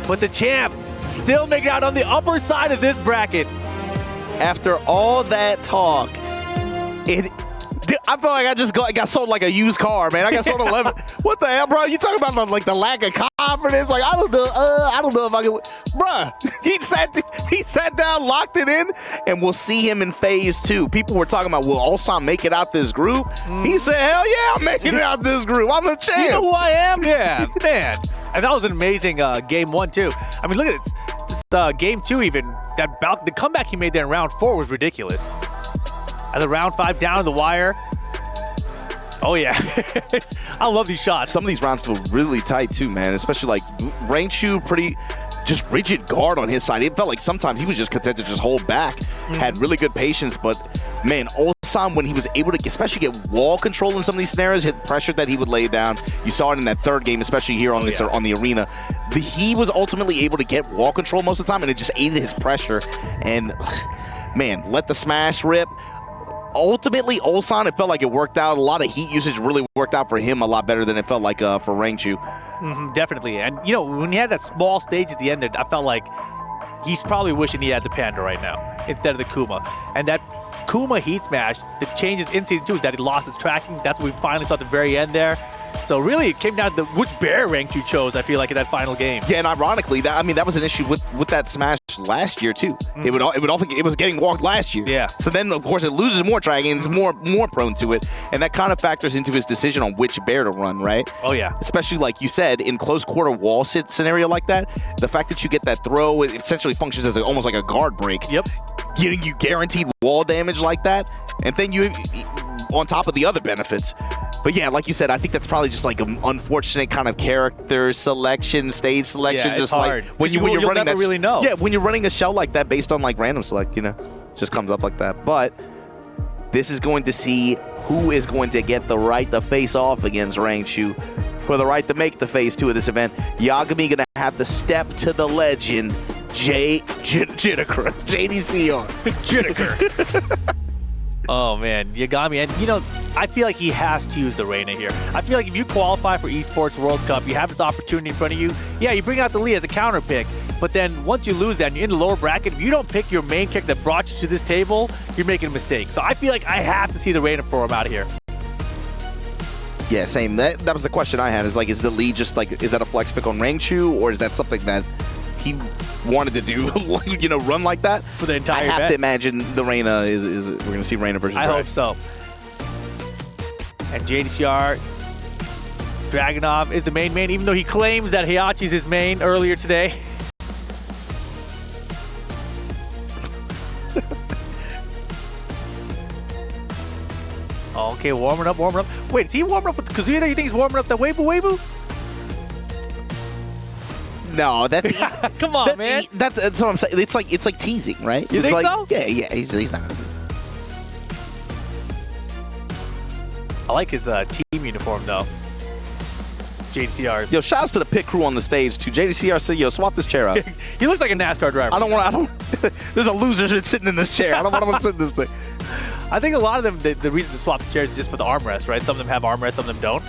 B: but the champ still making it out on the upper side of this bracket.
A: After all that talk, I feel like I just got sold like a used car, man. I got sold 11. What the hell, bro? You talking about the lack of confidence? Like I don't know if I can. Bruh, he sat down, locked it in, and we'll see him in phase 2. People were talking about, will Ulsan make it out this group? He said, hell yeah, I'm making it out this group. I'm the champ.
B: You know who I am? Yeah, man. And that was an amazing game 1 too. I mean, look at this game 2 even. The comeback he made there in round 4 was ridiculous. And the round 5 down to the wire. Oh yeah, I love these shots.
A: Some of these rounds feel really tight too, man. Especially like Rangchu, pretty just rigid guard on his side. It felt like sometimes he was just content to just hold back. Had really good patience, but man, Ulsan, when he was able to especially get wall control in some of these scenarios, hit pressure that he would lay down. You saw it in that 3rd game, especially here on on the arena. He was ultimately able to get wall control most of the time, and it just aided his pressure. And man, let the smash rip. Ultimately, Ulsan, it felt like it worked out. A lot of heat usage really worked out for him a lot better than it felt like for Rangchu.
B: Definitely. And, you know, when he had that small stage at the end there, I felt like he's probably wishing he had the Panda right now instead of the Kuma. And that Kuma heat smash, the changes in Season 2 is that he lost his tracking. That's what we finally saw at the very end there. So really, it came down to which bear Rangchu chose, I feel like, in that final game.
A: Yeah, and ironically, that was an issue with that smash last year too. It was getting walked last year.
B: Yeah.
A: So then of course it loses more tracking, it's more prone to it, and that kind of factors into his decision on which bear to run, right?
B: Oh yeah.
A: Especially like you said, in close quarter wall sit scenario like that, the fact that you get that throw, it essentially functions as almost like a guard break.
B: Yep.
A: Getting you guaranteed wall damage like that, and then you on top of the other benefits. But yeah, like you said, I think that's probably just like an unfortunate kind of character selection, stage selection.
B: Yeah,
A: just
B: it's hard.
A: like when you're
B: you'll
A: running
B: never
A: that,
B: really know.
A: Yeah, when you're running a shell like that based on like random select, just comes up like that. But this is going to see who is going to get the right to face off against Rangchu for the right to make the phase 2 of this event. Yagami gonna have to step to the legend, JDCR.
B: Jittiker. Oh man, Yagami, and I feel like he has to use the Reina here. I feel like if you qualify for Esports World Cup, you have this opportunity in front of you. Yeah, you bring out the Lee as a counter pick, but then once you lose that and you're in the lower bracket, if you don't pick your main kick that brought you to this table, you're making a mistake. So I feel like I have to see the Reina for him out of here.
A: Yeah, same. That was the question I had. Is the Lee just is that a flex pick on Rangchu, or is that something that he wanted to do, run like that
B: for the entire
A: event? I have
B: event.
A: to imagine the Reina is we're going to see Reina versus
B: I
A: Drag.
B: hope so. And JDCR, Dragunov is the main, even though he claims that Heihachi's his main earlier today. Okay, warming up. Wait, is he warming up with the Kazuya? You think he's warming up that Weibo?
A: No, that's
B: come on, man.
A: That's what I'm saying. It's like teasing, right?
B: You think
A: so?
B: so?
A: Yeah. He's not.
B: I like his team uniform though. JDCR's.
A: Yo, shouts to the pit crew on the stage too. JDCR said, "Yo, swap this chair out."
B: He looks like a NASCAR driver.
A: I don't. There's a loser sitting in this chair. I don't want him to sit in this thing.
B: I think a lot of them, the reason to swap the chairs is just for the armrest, right? Some of them have armrests, some of them don't.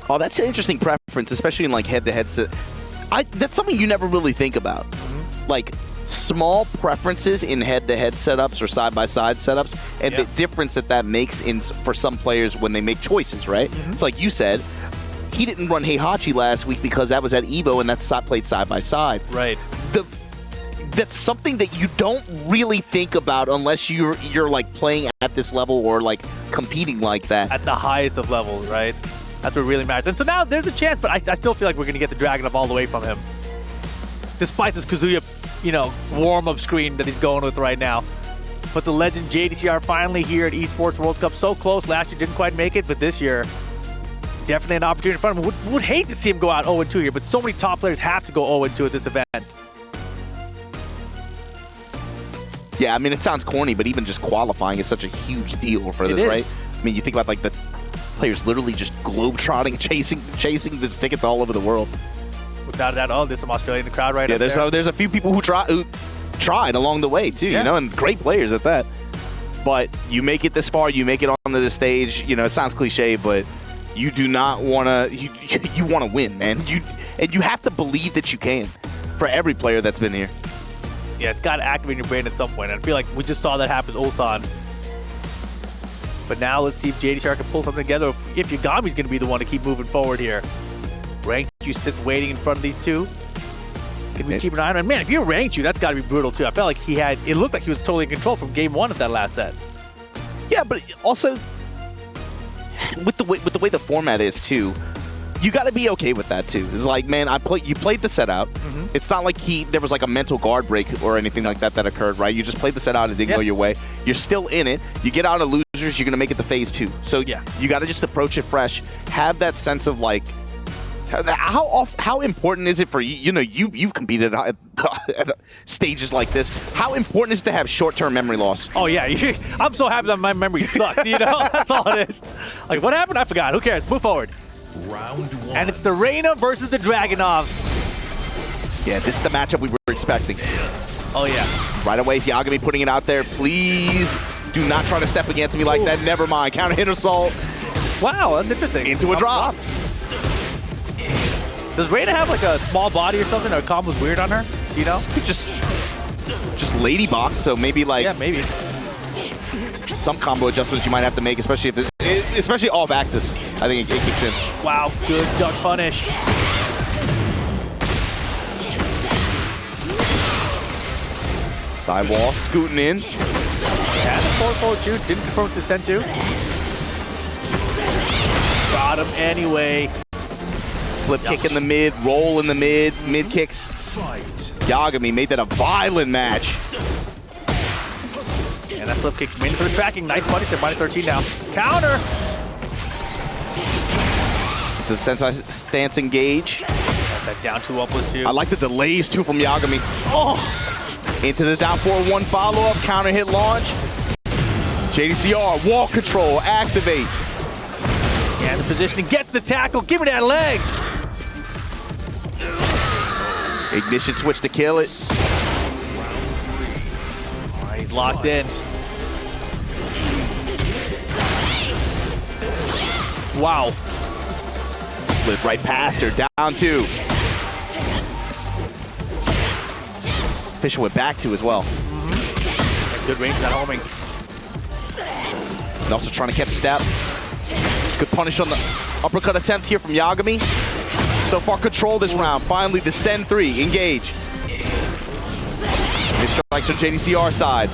A: Oh, that's an interesting preference, especially in head-to-head. That's something you never really think about. Mm-hmm. Like small preferences in head-to-head setups or side-by-side setups, and the difference that makes for some players when they make choices, right? Mm-hmm. It's like you said, he didn't run Heihachi last week because that was at Evo and that's played side-by-side.
B: Right.
A: That's something that you don't really think about unless you're playing at this level or competing like that.
B: At the highest of levels, right? That's what really matters. And so now there's a chance, but I still feel like we're going to get the Dragunov all the way from him. Despite this Kazuya, warm-up screen that he's going with right now. But the legend JDCR finally here at Esports World Cup. So close. Last year didn't quite make it, but this year, definitely an opportunity in front of him. Would hate to see him go out 0-2 here, but so many top players have to go 0-2 at this event.
A: Yeah, I mean, it sounds corny, but even just qualifying is such a huge deal for this, right? I mean, you think about the players literally just globe-trotting, chasing these tickets all over the world.
B: Without a doubt, there's some Australian in the crowd right
A: up
B: there.
A: Yeah, there's a few people who tried along the way too, and great players at that. But you make it this far, you make it onto the stage. It sounds cliche, but you do not want to. You want to win, man. You have to believe that you can. For every player that's been here.
B: Yeah, it's got to activate your brain at some point. And I feel like we just saw that happen with Ulsan. But now let's see if JDCR can pull something together. If Yagami's going to be the one to keep moving forward here. Rangchu sits waiting in front of these two. Can we keep an eye on him? Man, if you're Rangchu, that's got to be brutal too. I felt like it looked like he was totally in control from game 1 of that last set.
A: Yeah, but also with the way the format is too, you got to be okay with that too. It's like, man, you played the set out. Mm-hmm. It's not like there was a mental guard break or anything like that occurred, right? You just played the set out and didn't go your way. You're still in it. You get out of losers, you're going to make it to phase 2. So you got to just approach it fresh. Have that sense of how important is it for you? You've competed at stages like this. How important is it to have short-term memory loss?
B: Oh yeah, I'm so happy that my memory sucks. That's all it is. What happened? I forgot. Who cares? Move forward.
C: Round 1.
B: And it's the Reina versus the Dragunov.
A: Yeah, this is the matchup we were expecting.
B: Oh yeah.
A: Right away, Yagami putting it out there. Please do not try to step against me like that. Never mind. Counter hit assault.
B: Wow, that's interesting.
A: Into a drop.
B: Does Reina have a small body or something? Or combo's weird on her? Do you know?
A: Just lady box. So maybe
B: yeah, maybe
A: some combo adjustments you might have to make, especially if especially off axis. I think it kicks in.
B: Wow, good duck punish.
A: Sidewall scooting in.
B: And the 4-4-2 didn't confirm to send to. Got him anyway.
A: Flip kick in the mid, roll in the mid, mid kicks. Yagami made that a violent match.
B: And that flip kick mainly for the tracking. Nice punish there, minus 13 now. Counter!
A: The sensei stance engage.
B: Got that down 2-1+2.
A: I like the delays too from Yagami.
B: Oh!
A: Into the down 4-1 follow-up, counter hit launch. JDCR, wall control, activate.
B: And the positioning gets the tackle, give me that leg!
A: Ignition switch to kill it.
B: All right, he's locked in. Wow.
A: Slid right past her, down 2. Fisher went back 2 as well.
B: Good range that homing.
A: And also trying to catch step. Good punish on the uppercut attempt here from Yagami. So far control this round. Finally the Send 3, engage. Mid strikes on JDCR side.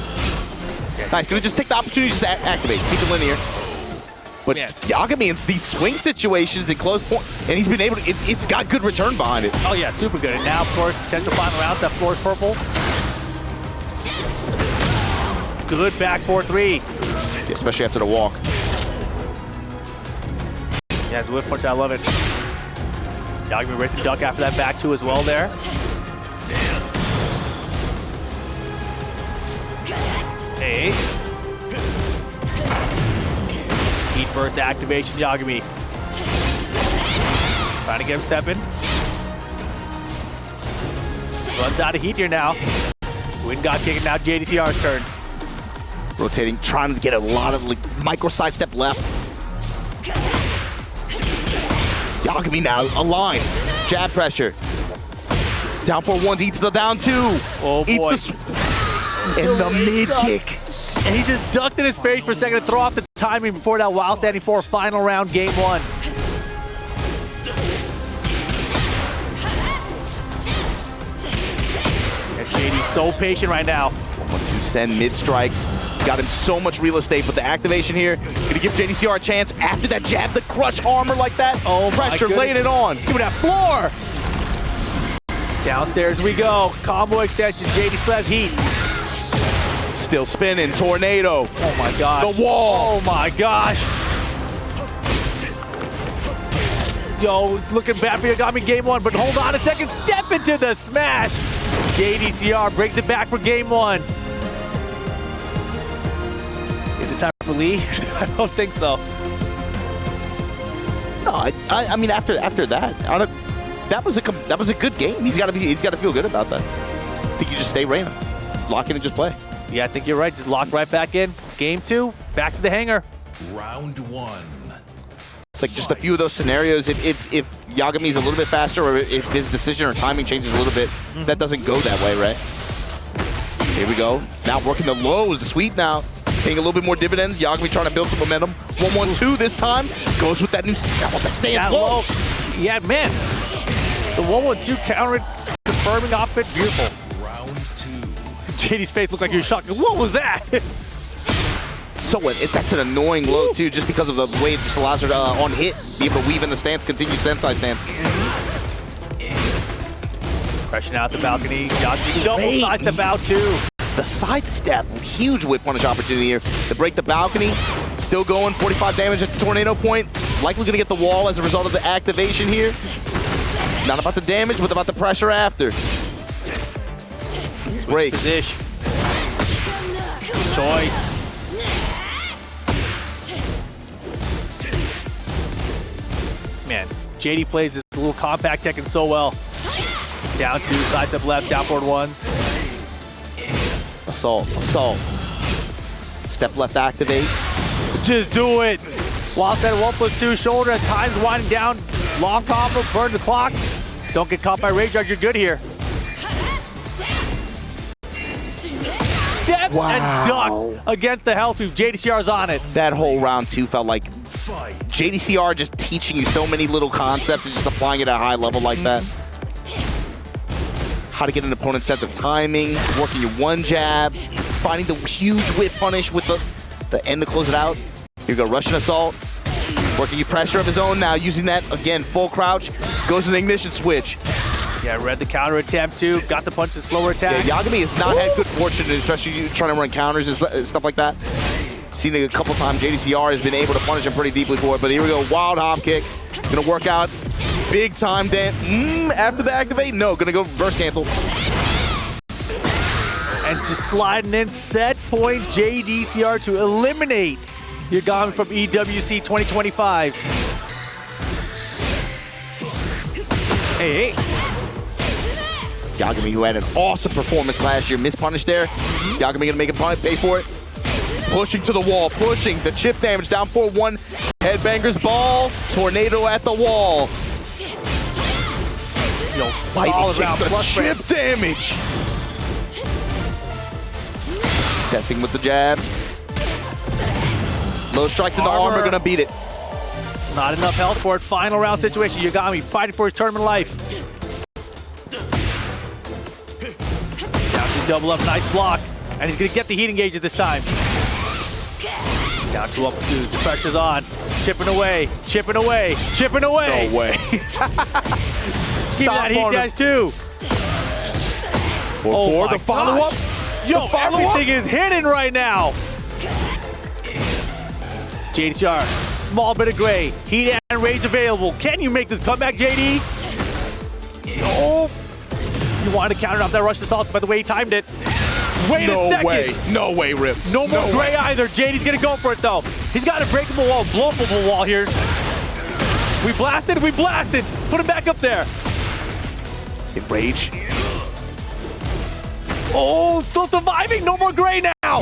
A: Nice, gonna just take the opportunity to just activate, keep it linear. But
B: Yeah.
A: Yagami in these swing situations at close point, and he's been able to, it's got good return behind it.
B: Oh yeah, super good. And now, of course, potential final round, that floor is purple. Good back 4-3.
A: Especially after the walk.
B: Yeah, it's a whip punch, I love it. Yagami ready to duck after that back 2 as well there. Hey. Heat burst activation, Yagami. Trying to get him stepping. Runs out of heat here now. Wind got kicking, now JDCR's turn.
A: Rotating, trying to get a lot of like, micro sidestep left. Yagami now, align. Jab pressure. Down 4-1, eats the down 2.
B: Oh boy.
A: Eats the and the mid kick.
B: And he just ducked in his face for a second to throw off the timing before that while standing for final round, game 1. And JD's so patient right now.
A: 1-2 send mid strikes. Got him so much real estate with the activation here. Gonna give JDCR a chance after that jab, the crush armor like that.
B: Oh,
A: pressure,
B: my
A: laying it on.
B: Give me that floor. Downstairs we go. Combo extension, JD still has heat.
A: Still spinning, tornado.
B: Oh my gosh.
A: The wall.
B: Oh my gosh. Yo, it's looking bad for Yagami game 1, but hold on a second. Step into the smash. JDCR breaks it back for game 1. Is it time for Lee? I don't think so.
A: No, I mean after that, that was a good game. He's got to feel good about that. I think you just stay Reina, lock in and just play.
B: Yeah, I think you're right. Just lock right back in. Game 2, back to the hangar.
C: Round 1.
A: It's like just a few of those scenarios. If Yagami's a little bit faster, or if his decision or timing changes a little bit, that doesn't go that way, right? Here we go. Now working the lows, the sweep now. Paying a little bit more dividends. Yagami trying to build some momentum. 1-1-2 this time. Goes with that new, with the stance low.
B: Yeah, man. The 1-1-2 counter confirming off it. Beautiful.
C: Round 2.
B: JD's face looked like he was shocked. What was that?
A: So that's an annoying low too, just because of the way it just allows her to, on hit, be able to weave in the stance, continue sensei stance.
B: Pressing out the balcony. Yagami double side step out too.
A: The sidestep, huge whip punish opportunity here. To break the balcony, still going, 45 damage at the tornado point. Likely gonna get the wall as a result of the activation here. Not about the damage, but about the pressure after. Break.
B: Position. Choice. Man, JD plays this little compact Tekken so well. Down 2, side step left, down forward 1s.
A: Assault, assault. Step left activate.
B: Just do it. Whilst at 1+2 shoulder, as time's winding down. Long combo, burn the clock. Don't get caught by Rage Guard, you're good here. Step and duck against the health sweep. JDCR's on it.
A: That whole round 2 felt like JDCR just teaching you so many little concepts and just applying it at a high level like that. How to get an opponent's sense of timing, working your one jab, finding the huge whip punish with the end to close it out. Here we go, Russian assault. Working your pressure of his own now, using that, again, full crouch. Goes to the ignition switch.
B: Yeah, read the counter attempt too. Got the punch and slower attack.
A: Yeah, Yagami has not had good fortune, especially trying to run counters and stuff like that. Seen it a couple times. JDCR has been able to punish him pretty deeply for it, but here we go, wild hop kick. Gonna work out big time then. After the activate, no, gonna go reverse cancel.
B: And just sliding in, set point JDCR to eliminate Yagami from EWC 2025. Hey.
A: Yagami, who had an awesome performance last year, mispunish there. Yagami gonna make a punish, pay for it. Pushing to the wall, pushing the chip damage down 4-1. Headbanger's ball, tornado at the wall.
B: Yo,
A: Lightning kicks the
B: plus
A: chip damage. Testing with the jabs. Low strikes in the armor gonna beat it.
B: Not enough health for it. Final round situation. Yagami fighting for his tournament life. Down to double up, nice block. And he's gonna get the heat engage at this time. Down to up two, the pressure's on. Chipping away, chipping away, chipping away.
A: No way.
B: Keep that heat dash too.
A: For the follow-up.
B: Yo, everything is hidden right now. JDCR, small bit of gray. Heat and rage available. Can you make this comeback, JD? Oh. You wanted to counter off that rush assault, by the way he timed it. Wait a second.
A: Way. No way, Rip.
B: No more gray either. JD's gonna go for it though. He's got a breakable wall, blowable wall here. We blasted, we blasted. Put him back up there.
A: Rage.
B: Oh, still surviving. No more gray now.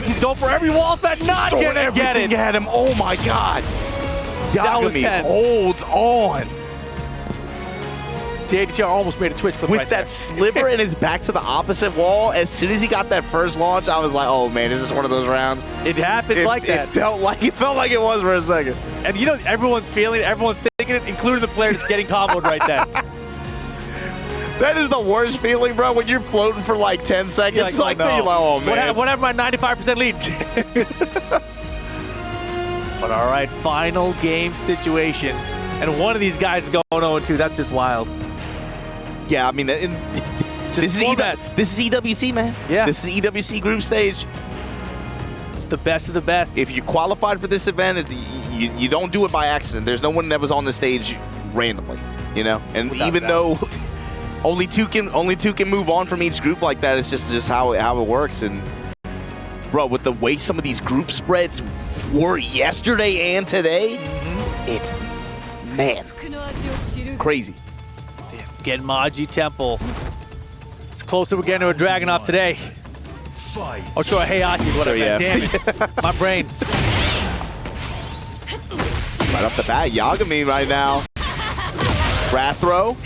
B: He's going for every wall that's not gonna get it.
A: At him. Oh my God.
B: That was
A: Yagami
B: 10.
A: holds on.
B: JDCR almost made a twitch clip
A: With
B: right
A: that
B: there.
A: sliver and his back to the opposite wall, as soon as he got that first launch, I was like, oh man, is this one of those rounds?
B: It happens like that.
A: It felt like it was for a second.
B: And you know, everyone's feeling it, everyone's thinking it, including the player that's getting comboed right then.
A: That is the worst feeling, bro, when you're floating for like 10 seconds.
B: You're like, oh, no.
A: You're like, oh man.
B: What happened to my 95% lead? But all right, final game situation. And one of these guys is going 0-2. That's just wild.
A: Yeah, I mean, this is EWC, man.
B: Yeah.
A: This is EWC group stage.
B: It's the best of the best.
A: If you qualified for this event, you don't do it by accident. There's no one that was on the stage randomly, you know? And
B: Without
A: even
B: doubt.
A: though only two can move on from each group like that, it's just how it works. And bro, with the way some of these group spreads were yesterday and today, it's, man, crazy.
B: Genmaji Temple. It's closer we're getting to a Dragunov today. Oh, sure, Heihachi, whatever.
A: Yeah.
B: Damn it. My brain.
A: Right off the bat, Yagami right now. Wrath throw.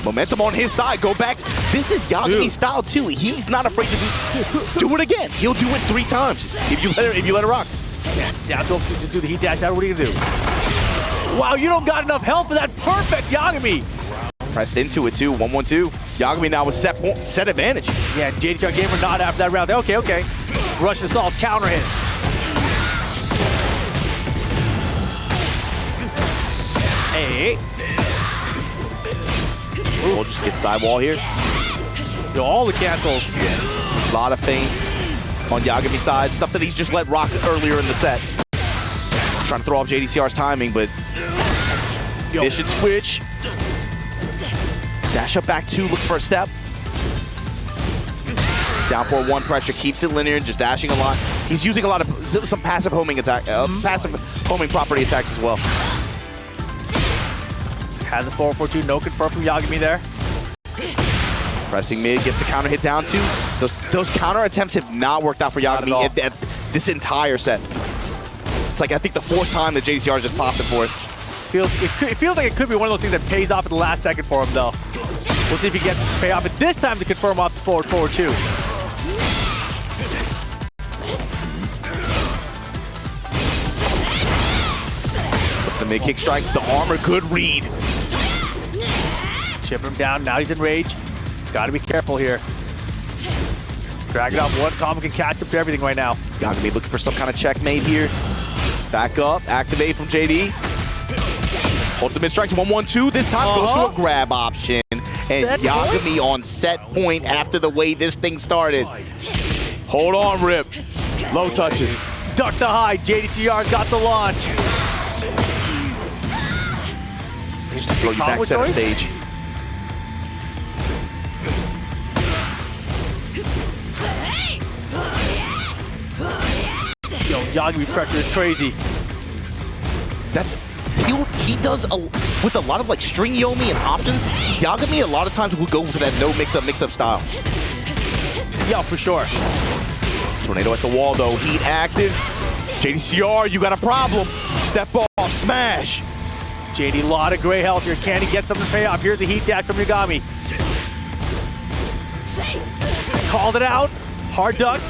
A: Momentum on his side. Go back. This is Yagami's style too. He's not afraid to do it again. He'll do it 3 times if you let it rock.
B: Yeah, down to just do the heat dash out. What are you gonna do? Wow, you don't got enough health for that perfect Yagami.
A: Pressed into it too. 1-1-2. Yagami now with set advantage.
B: Yeah, JDCR game or not after that round. Okay. Rush assault, counter hits. Hey.
A: We'll just get sidewall here.
B: Yo, all the cancels.
A: A lot of feints on Yagami's side. Stuff that he's just let rock earlier in the set. Trying to throw off JDCR's timing, but vicious switch. Dash up back 2, look for a step. Down 4-1 pressure, keeps it linear, just dashing a lot. He's using a lot of some passive homing attack, passive homing property attacks as well.
B: Has a 4-4-2, no confirm from Yagami there.
A: Pressing mid, gets the counter hit down 2. Those counter attempts have not worked out for Yagami at this entire set. It's like, I think the 4th time that JDCR just popped it for it.
B: It feels like it could be one of those things that pays off at the last second for him, though. We'll see if he gets to pay off, but this time to confirm off the forward 2.
A: Mid-kick strikes the armor. Good read.
B: Chipping him down. Now he's in rage. Got to be careful here. Drag it up. One combo can catch up to everything right now.
A: Yagami looking for some kind of checkmate here. Back up. Activate from JD. Ultimate strikes 1-1-2. This time goes to a grab option. And Yagami on set point after the way this thing started. Hold on, Rip. Low touches.
B: Duck the high. JDCR got the launch.
A: Just throw you back center stage.
B: Yo, Yagami pressure is crazy.
A: That's he does with a lot of like string Yomi and options. Yagami a lot of times will go for that no mix-up style.
B: Yeah, for sure.
A: Tornado at the wall though. Heat active. JDCR, you got a problem. Step off, smash.
B: JD, a lot of gray health here. Can he get something to pay off? Here's the heat dash from Yagami. Called it out. Hard duck.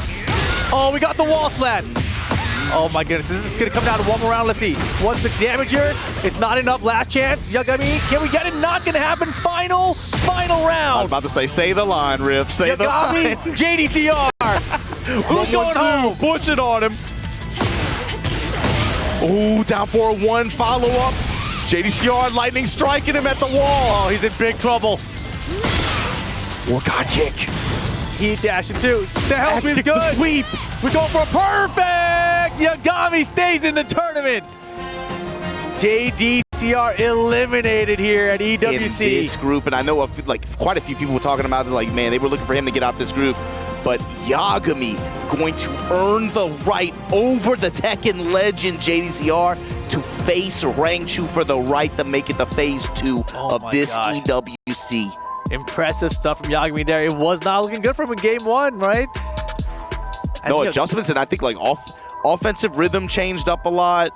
B: Oh, we got the wall slam. Oh my goodness, this is gonna come down to one more round. Let's see. What's the damage here? It's not enough. Last chance. Yagami, can we get it? Not gonna happen. Final round.
A: I was about to say the line, Rip. Say the line.
B: JDCR. Who's going home?
A: Push it on him. Ooh, down for a 1 follow-up. JDCR lightning striking him at the wall.
B: Oh, he's in big trouble.
A: Or God kick.
B: Heat dashing too. The help is good.
A: Sweep.
B: We're going for a perfect. Yagami stays in the tournament. JDCR eliminated here at EWC.
A: In this group, and I know like quite a few people were talking about it, like, man, they were looking for him to get out this group. But Yagami going to earn the right over the Tekken legend JDCR to face Rangchu for the right to make it the phase 2 of this EWC.
B: Impressive stuff from Yagami there. It was not looking good for him in game 1, right? And
A: no adjustments, and I think like offensive rhythm changed up a lot.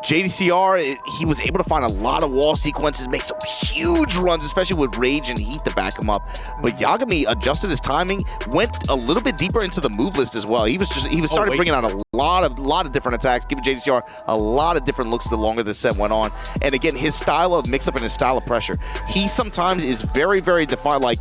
A: JDCR, he was able to find a lot of wall sequences, make some huge runs, especially with rage and heat to back him up. But Yagami adjusted his timing, went a little bit deeper into the move list as well. He was started bringing out a lot of different attacks, giving JDCR a lot of different looks the longer this set went on. And again, his style of mix-up and his style of pressure, he sometimes is very, very defined. Like,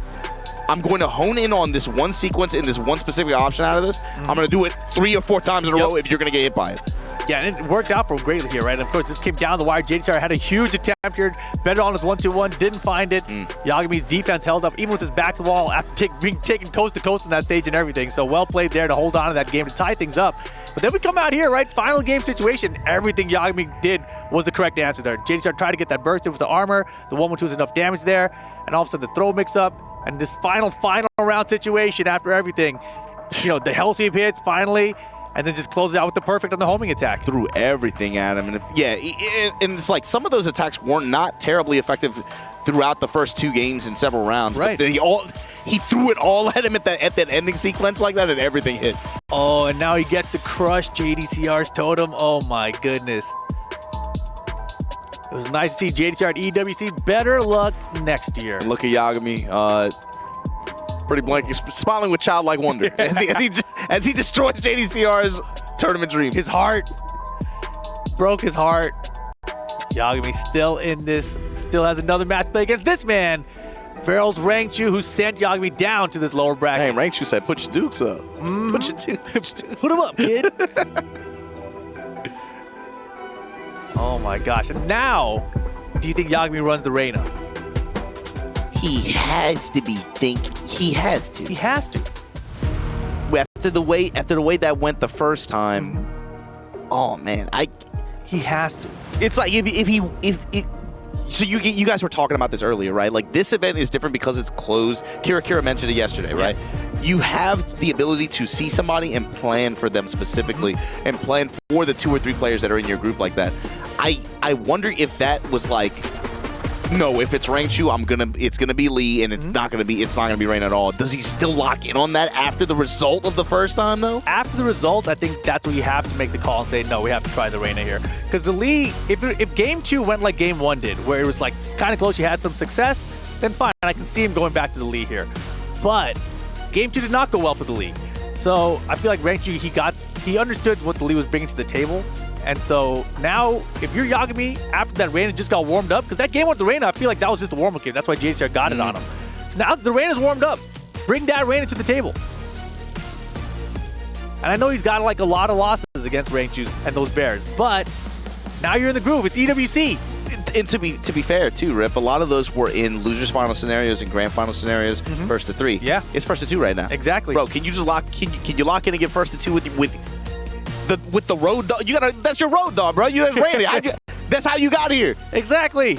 A: I'm going to hone in on this one sequence and this one specific option out of this. I'm going to do it 3 or 4 times in a row if you're going to get hit by it.
B: Yeah, and it worked out for him greatly here, right? And of course, this came down the wire. JDCR had a huge attempt here. Better on his 1-2-1, didn't find it. Yagami's defense held up, even with his back to the wall, after being taken coast to coast on that stage and everything. So well played there to hold on to that game, to tie things up. But then we come out here, right? Final game situation. Everything Yagami did was the correct answer there. JDCR tried to get that burst in with the armor. The 1-1-2 was enough damage there. And all of a sudden, the throw mix-up. And this final round situation after everything. You know, the hell sweep hits finally. And then just close it out with the perfect on the homing attack.
A: Threw everything at him. And and it's like some of those attacks were not terribly effective throughout the first 2 games in several rounds.
B: Right.
A: But he threw it all at him at that ending sequence like that, and everything hit.
B: Oh, and now he gets to crush JDCR's totem. Oh my goodness. It was nice to see JDCR at EWC. Better luck next year.
A: Look at Yagami. Pretty blank, smiling with childlike wonder as he destroys JDCR's tournament dream.
B: His heart broke his heart. Yagami still in this, still has another match play against this man, Farrell's Rangchu, who sent Yagami down to this lower bracket.
A: Hey, Rangchu said, "Put your dukes up. Put your dukes.
B: Put him up, kid." Oh my gosh! And now, do you think Yagami runs the Reina?
A: He has to he has to.
B: He has to.
A: After the way that went the first time, oh man,
B: he has to.
A: It's like so you guys were talking about this earlier, right? Like, this event is different because it's closed. Kira mentioned it yesterday, right? You have the ability to see somebody and plan for them specifically, and plan for the 2 or 3 players that are in your group like that. I wonder if that was like, no, if it's Rangchu, it's gonna be Lee, and it's not gonna be Rain at all. Does he still lock in on that after the result of the first time though? After
B: the result, I think that's where you have to make the call and say, no, we have to try the Reina here. Because the Lee, if game 2 went like game 1 did, where it was like kind of close, you had some success, then fine, I can see him going back to the Lee here. But game 2 did not go well for the Lee. So I feel like Rangchu, he understood what the Lee was bringing to the table, And so now, if you're Yagami, after that Reina just got warmed up, because that game with the Reina, I feel like that was just a warm-up game. That's why JDCR got it on him. So now the Reina's warmed up. Bring that Reina to the table. And I know he's got like a lot of losses against Rangchu and those Bears, but now you're in the groove. It's EWC.
A: And to be fair too, Rip, a lot of those were in losers final scenarios and grand final scenarios, first to 3.
B: Yeah,
A: it's first to 2 right now.
B: Exactly,
A: bro. Can you just lock? Can you lock in and get first to 2 with the road dog? You gotta. That's your road dog, bro. You that's Randy. That's how you got here.
B: Exactly.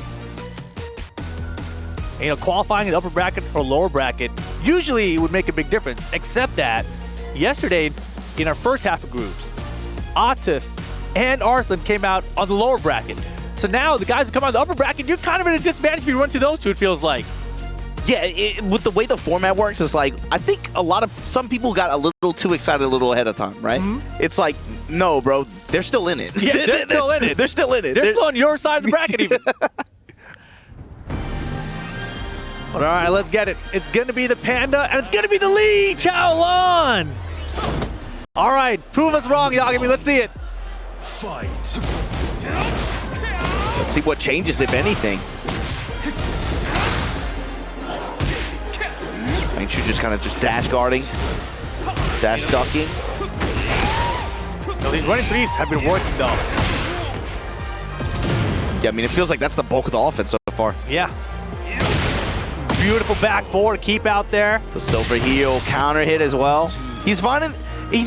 B: And, you know, qualifying in the upper bracket or lower bracket usually it would make a big difference. Except that yesterday in our first half of groups, Atif and Arslan came out on the lower bracket. So now the guys who come out of the upper bracket, you're kind of at a disadvantage if you run to those two, it feels like.
A: Yeah, with the way the format works, it's like, I think some people got a little too excited a little ahead of time, right? It's like, no, bro, they're still in it.
B: Yeah, they're still in it.
A: They're still in it.
B: They're still on your side of the bracket even. But all right, let's get it. It's going to be the Panda, and it's going to be the Lee Chaolan. All right, prove us wrong, Yagami. Let's see it.
C: Fight.
A: Let's see what changes, if anything. Rangchu just kind of dash guarding, dash ducking.
B: So these running threes have been working though.
A: Yeah, I mean, it feels like that's the bulk of the offense so far.
B: Yeah. Beautiful back forward, keep out there.
A: The silver heel counter hit as well. He's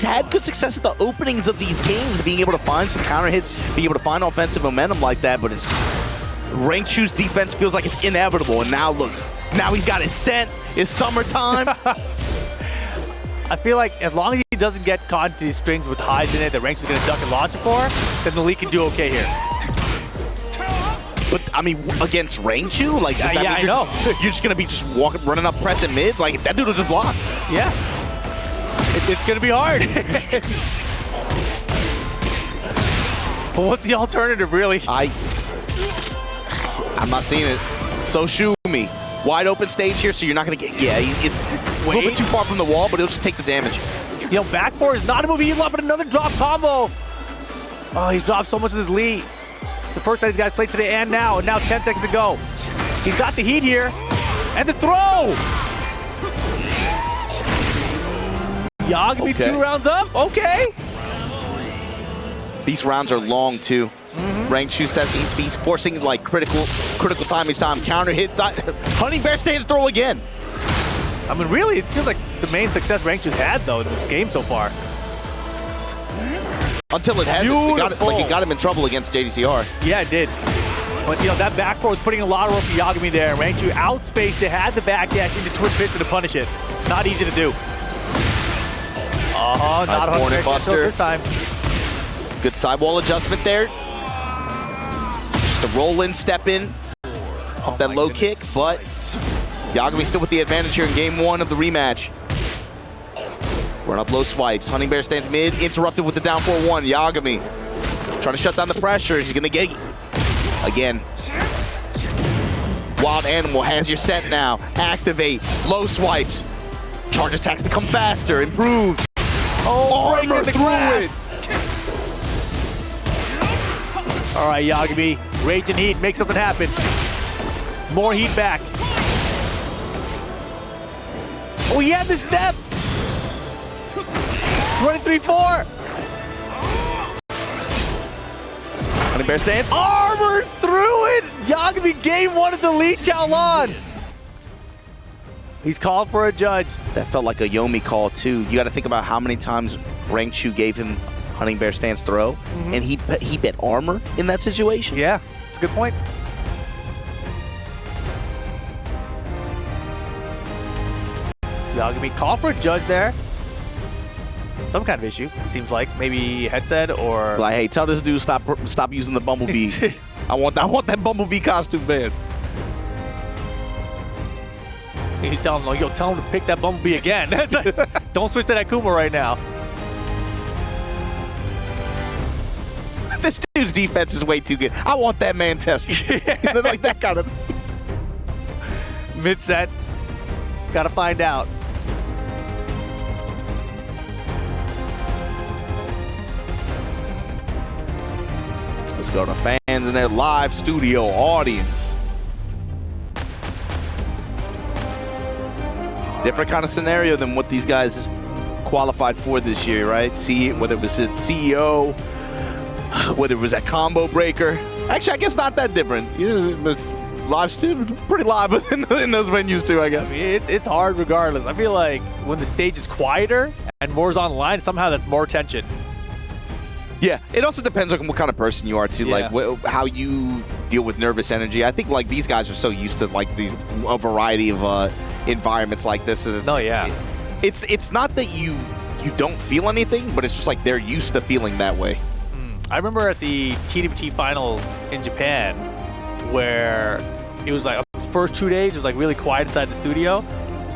A: had good success at the openings of these games, being able to find some counter hits, being able to find offensive momentum like that, but it's just, Rangchu's defense feels like it's inevitable, and now look, now he's got his scent, it's summertime.
B: I feel like as long as he doesn't get caught into these strings with highs in it that Rangchu's going to duck and launch it for, then the Lee can do okay here.
A: But, I mean, against Rangchu? Like, does that mean
B: I know.
A: You're just going to be running up, pressing mids? Like, that dude will just block.
B: Yeah. It's going to be hard. But what's the alternative, really?
A: I'm not seeing it. So shoot me. Wide open stage here, so you're not going to get... Yeah, it's a little bit too far from the wall, but it'll just take the damage.
B: You know, back four is not a move. He's love, but another drop combo. Oh, he's dropped so much of his lead. The first time these guys played today and now 10 seconds to go. He's got the heat here. And the throw! Yagami 2 rounds up, okay.
A: These rounds are long too. Rangchu says he's forcing like critical time each time. Counter hit, Honey Bear stands throw again.
B: I mean, really, it feels like the main success Rangchu's had though in this game so far.
A: Until it hasn't. It got him in trouble against JDCR.
B: Yeah, it did. But, you know, that back four was putting a lot of work for Yagami there. Rangchu outspaced it, had the back dash into twitch pistol to punish it. Not easy to do. Oh,
A: nice
B: not
A: Morning Buster
B: this time.
A: Good sidewall adjustment there. Just a roll in, step in. Off that low kick, but Yagami still with the advantage here in game 1 of the rematch. Run up low swipes. Honey Bear stands mid, interrupted with the down 4-1. Yagami trying to shut down the pressure. He's going to get again. Wild Animal has your set now. Activate. Low swipes. Charge attacks become faster, improved.
B: Oh, breaking the glass. All right, Yagami. Rage and heat. Make something happen. More heat back. Oh, he had the step. Running 3-4.
A: Honey Bear stance.
B: Armors through it. Yagami game 1 of the Lee Chaolan. He's called for a judge.
A: That felt like a Yomi call too. You got to think about how many times Rangchu gave him Honey Bear stance throw, and he bet armor in that situation.
B: Yeah, it's a good point. So Yagami called for a judge there. Some kind of issue, seems like. Maybe headset or...
A: Like, hey, tell this dude stop using the Bumblebee. I want that Bumblebee costume banned.
B: He's telling him, yo, tell him to pick that Bumblebee again. Don't switch to that Kuma right now.
A: This dude's defense is way too good. I want that man tested. Like that kind of...
B: Mid-set. Gotta find out.
A: Let's go to fans in their live studio audience. Different kind of scenario than what these guys qualified for this year, right? See, whether it was at CEO, whether it was at Combo Breaker. Actually, I guess not that different. It's live studio, pretty live in those venues too, I guess.
B: It's hard regardless. I feel like when the stage is quieter and more's online, somehow that's more tension.
A: Yeah, it also depends on what kind of person you are too, like how you deal with nervous energy. I think like these guys are so used to like a variety of environments like this. It's not that you don't feel anything, but it's just like they're used to feeling that way.
B: I remember at the TWT finals in Japan where it was like the first 2 days it was like really quiet inside the studio.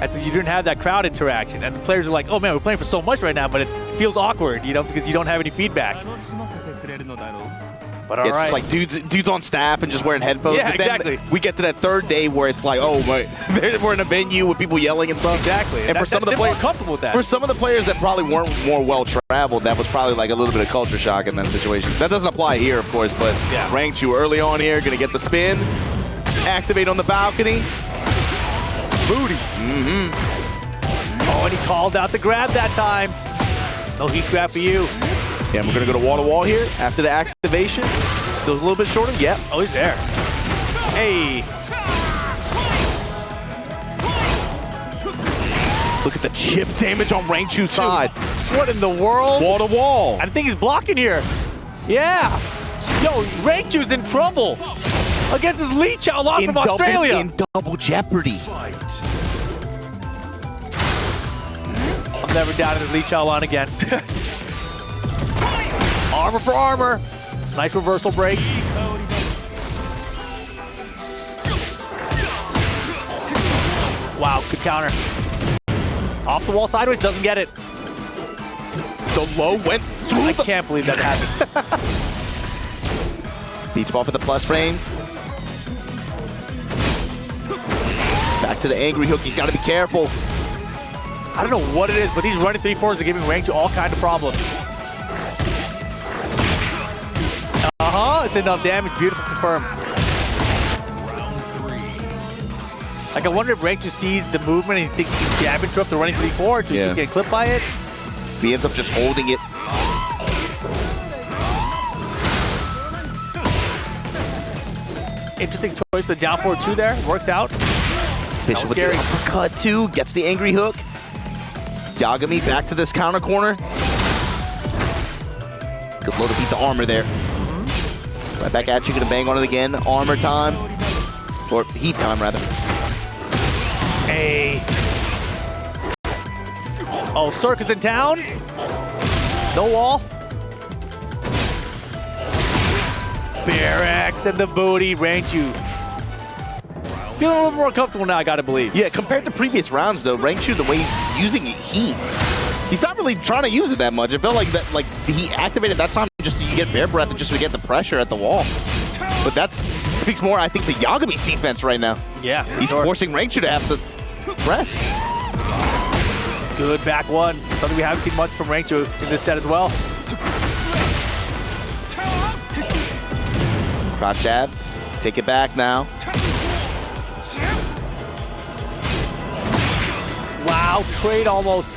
B: And so you didn't have that crowd interaction, and the players are like, "Oh man, we're playing for so much right now, but it feels awkward, because you don't have any feedback." But all
A: it's
B: right,
A: just like dudes on staff and just wearing headphones.
B: Yeah,
A: but then
B: exactly.
A: We get to that third day where it's like, oh my, we're in a venue with people yelling and stuff.
B: Exactly.
A: And for some of the players,
B: comfortable with that.
A: For some of the players that probably weren't more well traveled, that was probably like a little bit of culture shock in that situation. That doesn't apply here, of course, but Rangchu early on here, gonna get the spin, activate on the balcony.
B: Booty. Oh, and he called out the grab that time. No heat grab for you.
A: Yeah, we're gonna go to wall here after the activation. Still a little bit shorter. Yep.
B: Oh, he's there. Hey.
A: Look at the chip damage on Rangchu's side.
B: What in the world?
A: Wall to wall.
B: I think he's blocking here. Yeah. Yo, Rangchu's in trouble against his Lee Chaolong from Australia.
A: In double jeopardy.
B: I'm never down in his Lee Chaolong again. Armor for armor. Nice reversal break. Wow, good counter. Off the wall sideways, doesn't get it.
A: The low went through.
B: I can't believe that happened.
A: Beach ball for the plus frames. Back to the angry hook. He's got to be careful.
B: I don't know what it is, but these running 3-4s are giving Rangchu all kind of problems. It's enough damage. Beautiful confirm.
C: Round 3.
B: Like, I wonder if Rangchu sees the movement and he thinks he can jab interrupt the running 3-4 to get clipped by it.
A: He ends up just holding it.
B: Interesting choice. The down forward 2 there. Works out.
A: Bishop with the uppercut too. Gets the angry hook. Yagami back to this counter corner. Good blow to beat the armor there. Right back at you, gonna bang on it again. Armor time. Or heat time, rather.
B: Hey. Oh, circus in town. No wall. Bear X and the booty. Rangchu. Feeling a little more comfortable now, I gotta believe.
A: Yeah, compared to previous rounds, though, Rangchu, the way he's using heat, he's not really trying to use it that much. It felt like that, like he activated that time just so you get bear breath and just to get the pressure at the wall. But that speaks more, I think, to Yagami's defense right now.
B: Yeah,
A: he's forcing Rangchu to have to press.
B: Good back one. Something we haven't seen much from Rangchu in this set as well.
A: Cross jab. Take it back now.
B: Wow, trade almost.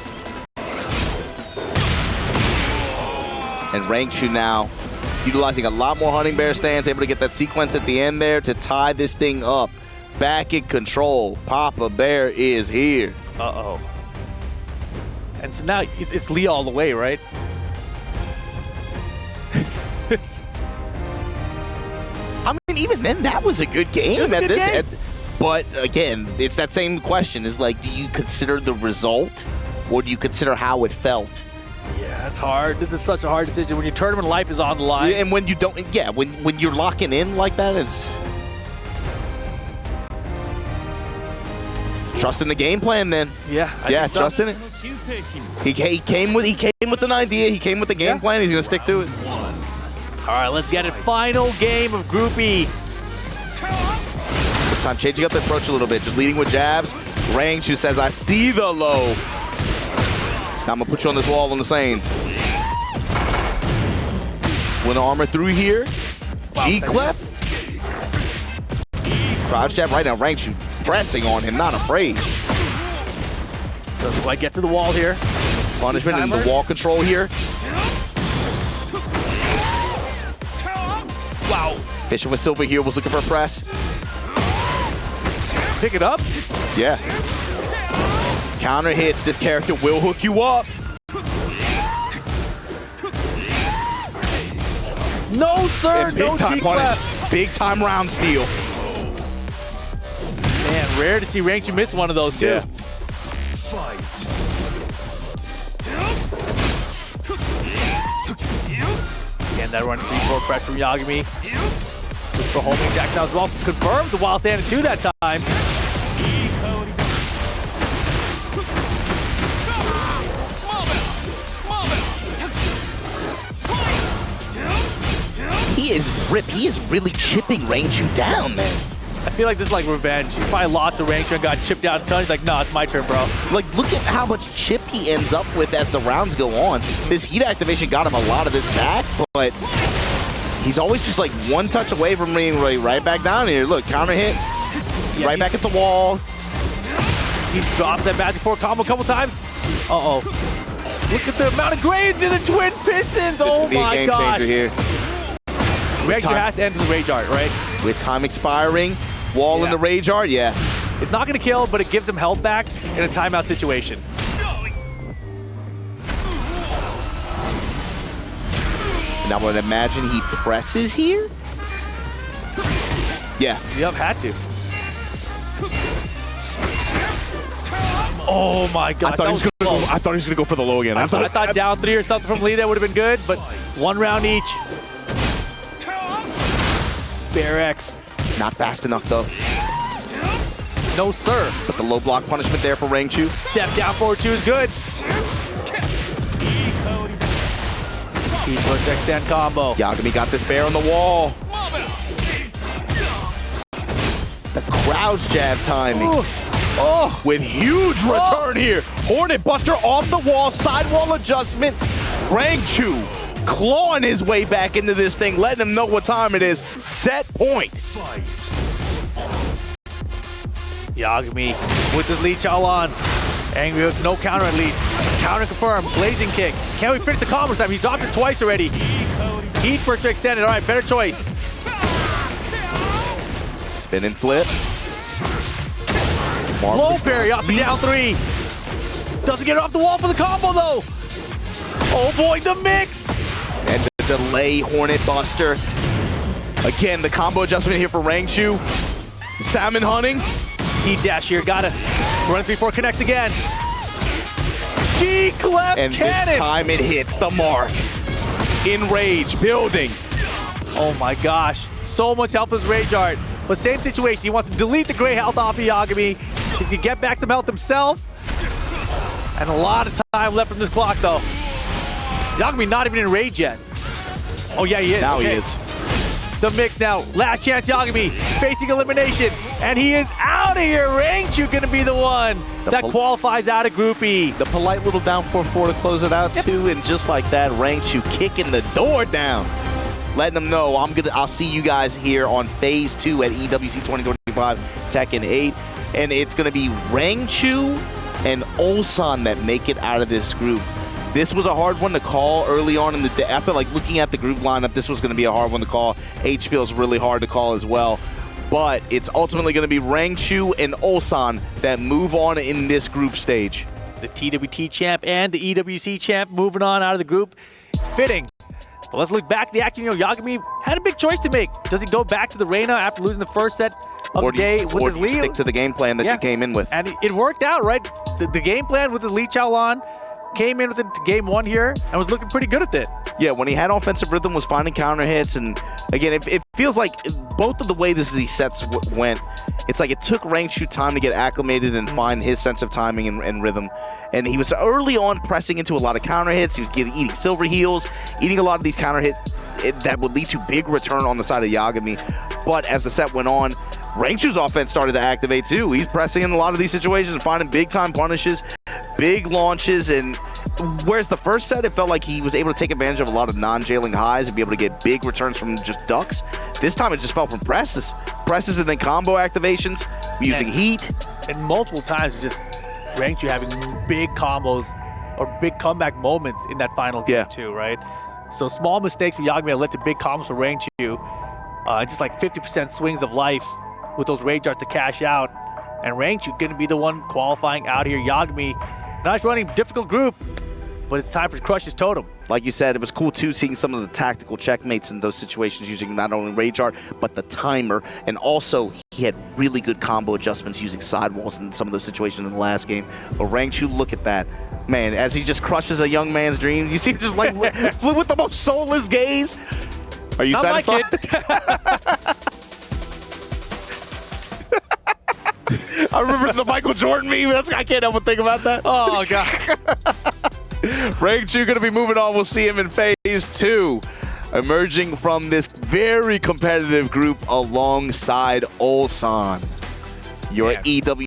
A: And Rangchu now utilizing a lot more hunting bear stance, able to get that sequence at the end there to tie this thing up. Back in control. Papa Bear is here.
B: Uh-oh. And so now it's Lee all the way, right?
A: I mean, even then, that was a good game at this. But again, it's that same question: is like, do you consider the result, or do you consider how it felt?
B: Yeah, it's hard. This is such a hard decision when your tournament life is on the line.
A: And when you don't, when you're locking in like that, it's trust in the game plan. Then trust in it. He came with an idea. He came with the game plan. He's gonna stick to it.
B: All right, let's get it. Final game of Group E.
A: This time changing up the approach a little bit, just leading with jabs. Rangchu says, I see the low. Now I'm gonna put you on this wall on the same. Win armor through here. G-clip. Crouch jab right now. Rangchu pressing on him, not afraid.
B: Doesn't quite get to the wall here.
A: Punishment in the wall control here.
B: Wow.
A: Fishing with Silver here was looking for a press.
B: Pick it up.
A: Yeah. Counter hits. This character will hook you up.
B: No, sir.
A: And
B: No
A: big time
B: G-clap.
A: punish. Big time round steal.
B: Man, rare to see Rangchu miss one of those, too.
A: Yeah.
B: Again, that run 3-4 press from Yagami. Look for homing attack now as well. Confirmed the wild standing 2 that time.
A: He is ripped. He is really chipping Rangchu down, man.
B: I feel like this is like revenge. He probably lost to Rangchu and got chipped down a ton. He's like, nah, it's my turn, bro.
A: Like, look at how much chip he ends up with as the rounds go on. This heat activation got him a lot of this back, but he's always just like one touch away from being right back down here. Look, counter hit,
B: Yeah,
A: right back at the wall.
B: He's dropped that Magic 4 combo a couple times. Uh-oh. Look at the amount of grades in the Twin Pistons.
A: This
B: Oh
A: could be a
B: my
A: game
B: god.
A: changer here.
B: Rangchu has to end the Rage Art, right?
A: With time expiring, wall in the Rage Art, yeah.
B: It's not going to kill, but it gives him health back in a timeout situation.
A: Now I would imagine he presses here? Yeah.
B: Yep, had to. Oh my god,
A: I thought he was gonna go for the low again.
B: I thought down 3 or something from Lee that would have been good, but 1 round each. Bear X.
A: Not fast enough though.
B: No sir.
A: But the low block punishment there for Rangchu.
B: Step down forward 2 is good. Keep push extend combo.
A: Yagami got this bear on the wall. The crouch jab timing.
B: Oh,
A: With huge return here. Hornet Buster off the wall, sidewall adjustment. Rangchu clawing his way back into this thing, letting him know what time it is. Set point.
B: Yagami with his lead Chao on. Angry hook, no counter at lead. Counter confirmed, blazing kick. Can we finish the combo this time? He's dropped it twice already. Heat burst to extend it. All right, better choice.
A: Spin and flip.
B: Low
A: Marvelous.
B: parry up and down 3. Doesn't get it off the wall for the combo though. Oh boy, the mix.
A: And the delay Hornet Buster. Again, the combo adjustment here for Rangchu. Salmon hunting.
B: Heat dash here, got it. Run 3-4 connects again. G-clap
A: And
B: cannon.
A: this time it hits the mark. In rage, building.
B: Oh my gosh, so much health with his Rage Art. But same situation, he wants to delete the gray health off of Yagami. He's gonna get back some health himself. And a lot of time left from this clock though. Yagami not even in rage yet. Oh yeah, he is.
A: Now
B: Okay.
A: he is.
B: The mix now, last chance Yagami, facing elimination. And he is out of here. Rangchu gonna be the one that qualifies out of Group E.
A: The polite little down 4-4 to close it out too, and just like that, Rangchu kicking the door down, letting them know I'll see you guys here on Phase 2 at EWC 2025 Tekken 8, and it's gonna be Rangchu and Ulsan that make it out of this group. This was a hard one to call early on in the day. After like looking at the group lineup, this was going to be a hard one to call. H feels really hard to call as well. But it's ultimately going to be Rangchu and Ulsan that move on in this group stage.
B: The TWT champ and the EWC champ moving on out of the group. Fitting. But let's look back at the action. You know, Yagami had a big choice to make. Does he go back to the Reina after losing the first set of the day with his
A: do you
B: lead?
A: stick to the game plan that you came in with?
B: And it worked out, right? The game plan with his lead Chaolan came in with it to game 1 here and was looking pretty good at it.
A: Yeah, when he had offensive rhythm, was finding counter hits, and again, it feels like both of the way these sets went, it's like it took Rangchu time to get acclimated and find his sense of timing and rhythm. And he was early on pressing into a lot of counter hits. He was eating silver heals, eating a lot of these counter hits that would lead to big return on the side of Yagami. But as the set went on, Rangchu's offense started to activate too. He's pressing in a lot of these situations and finding big time punishes, big launches, and whereas the first set, it felt like he was able to take advantage of a lot of non-jailing highs and be able to get big returns from just ducks. This time it just felt from presses and then combo activations, using heat.
B: And multiple times, just Rangchu having big combos or big comeback moments in that final game too, right? So small mistakes for Yagami that led to big combos for Rangchu. Just like 50% swings of life with those rage arts to cash out. And Rangchu going to be the one qualifying out here. Yagami, nice running, difficult group, but it's time for Crush's totem.
A: Like you said, it was cool too seeing some of the tactical checkmates in those situations using not only rage art, but the timer. And also, he had really good combo adjustments using sidewalls in some of those situations in the last game. But Rangchu, look at that. Man, as he just crushes a young man's dreams, you see him just like with the most soulless gaze. Are you
B: Not
A: satisfied?
B: Like
A: I remember the Michael Jordan meme. I can't help but think about that.
B: Oh, God.
A: Rangchu going to be moving on. We'll see him in phase 2. Emerging from this very competitive group alongside Ulsan. Your EWC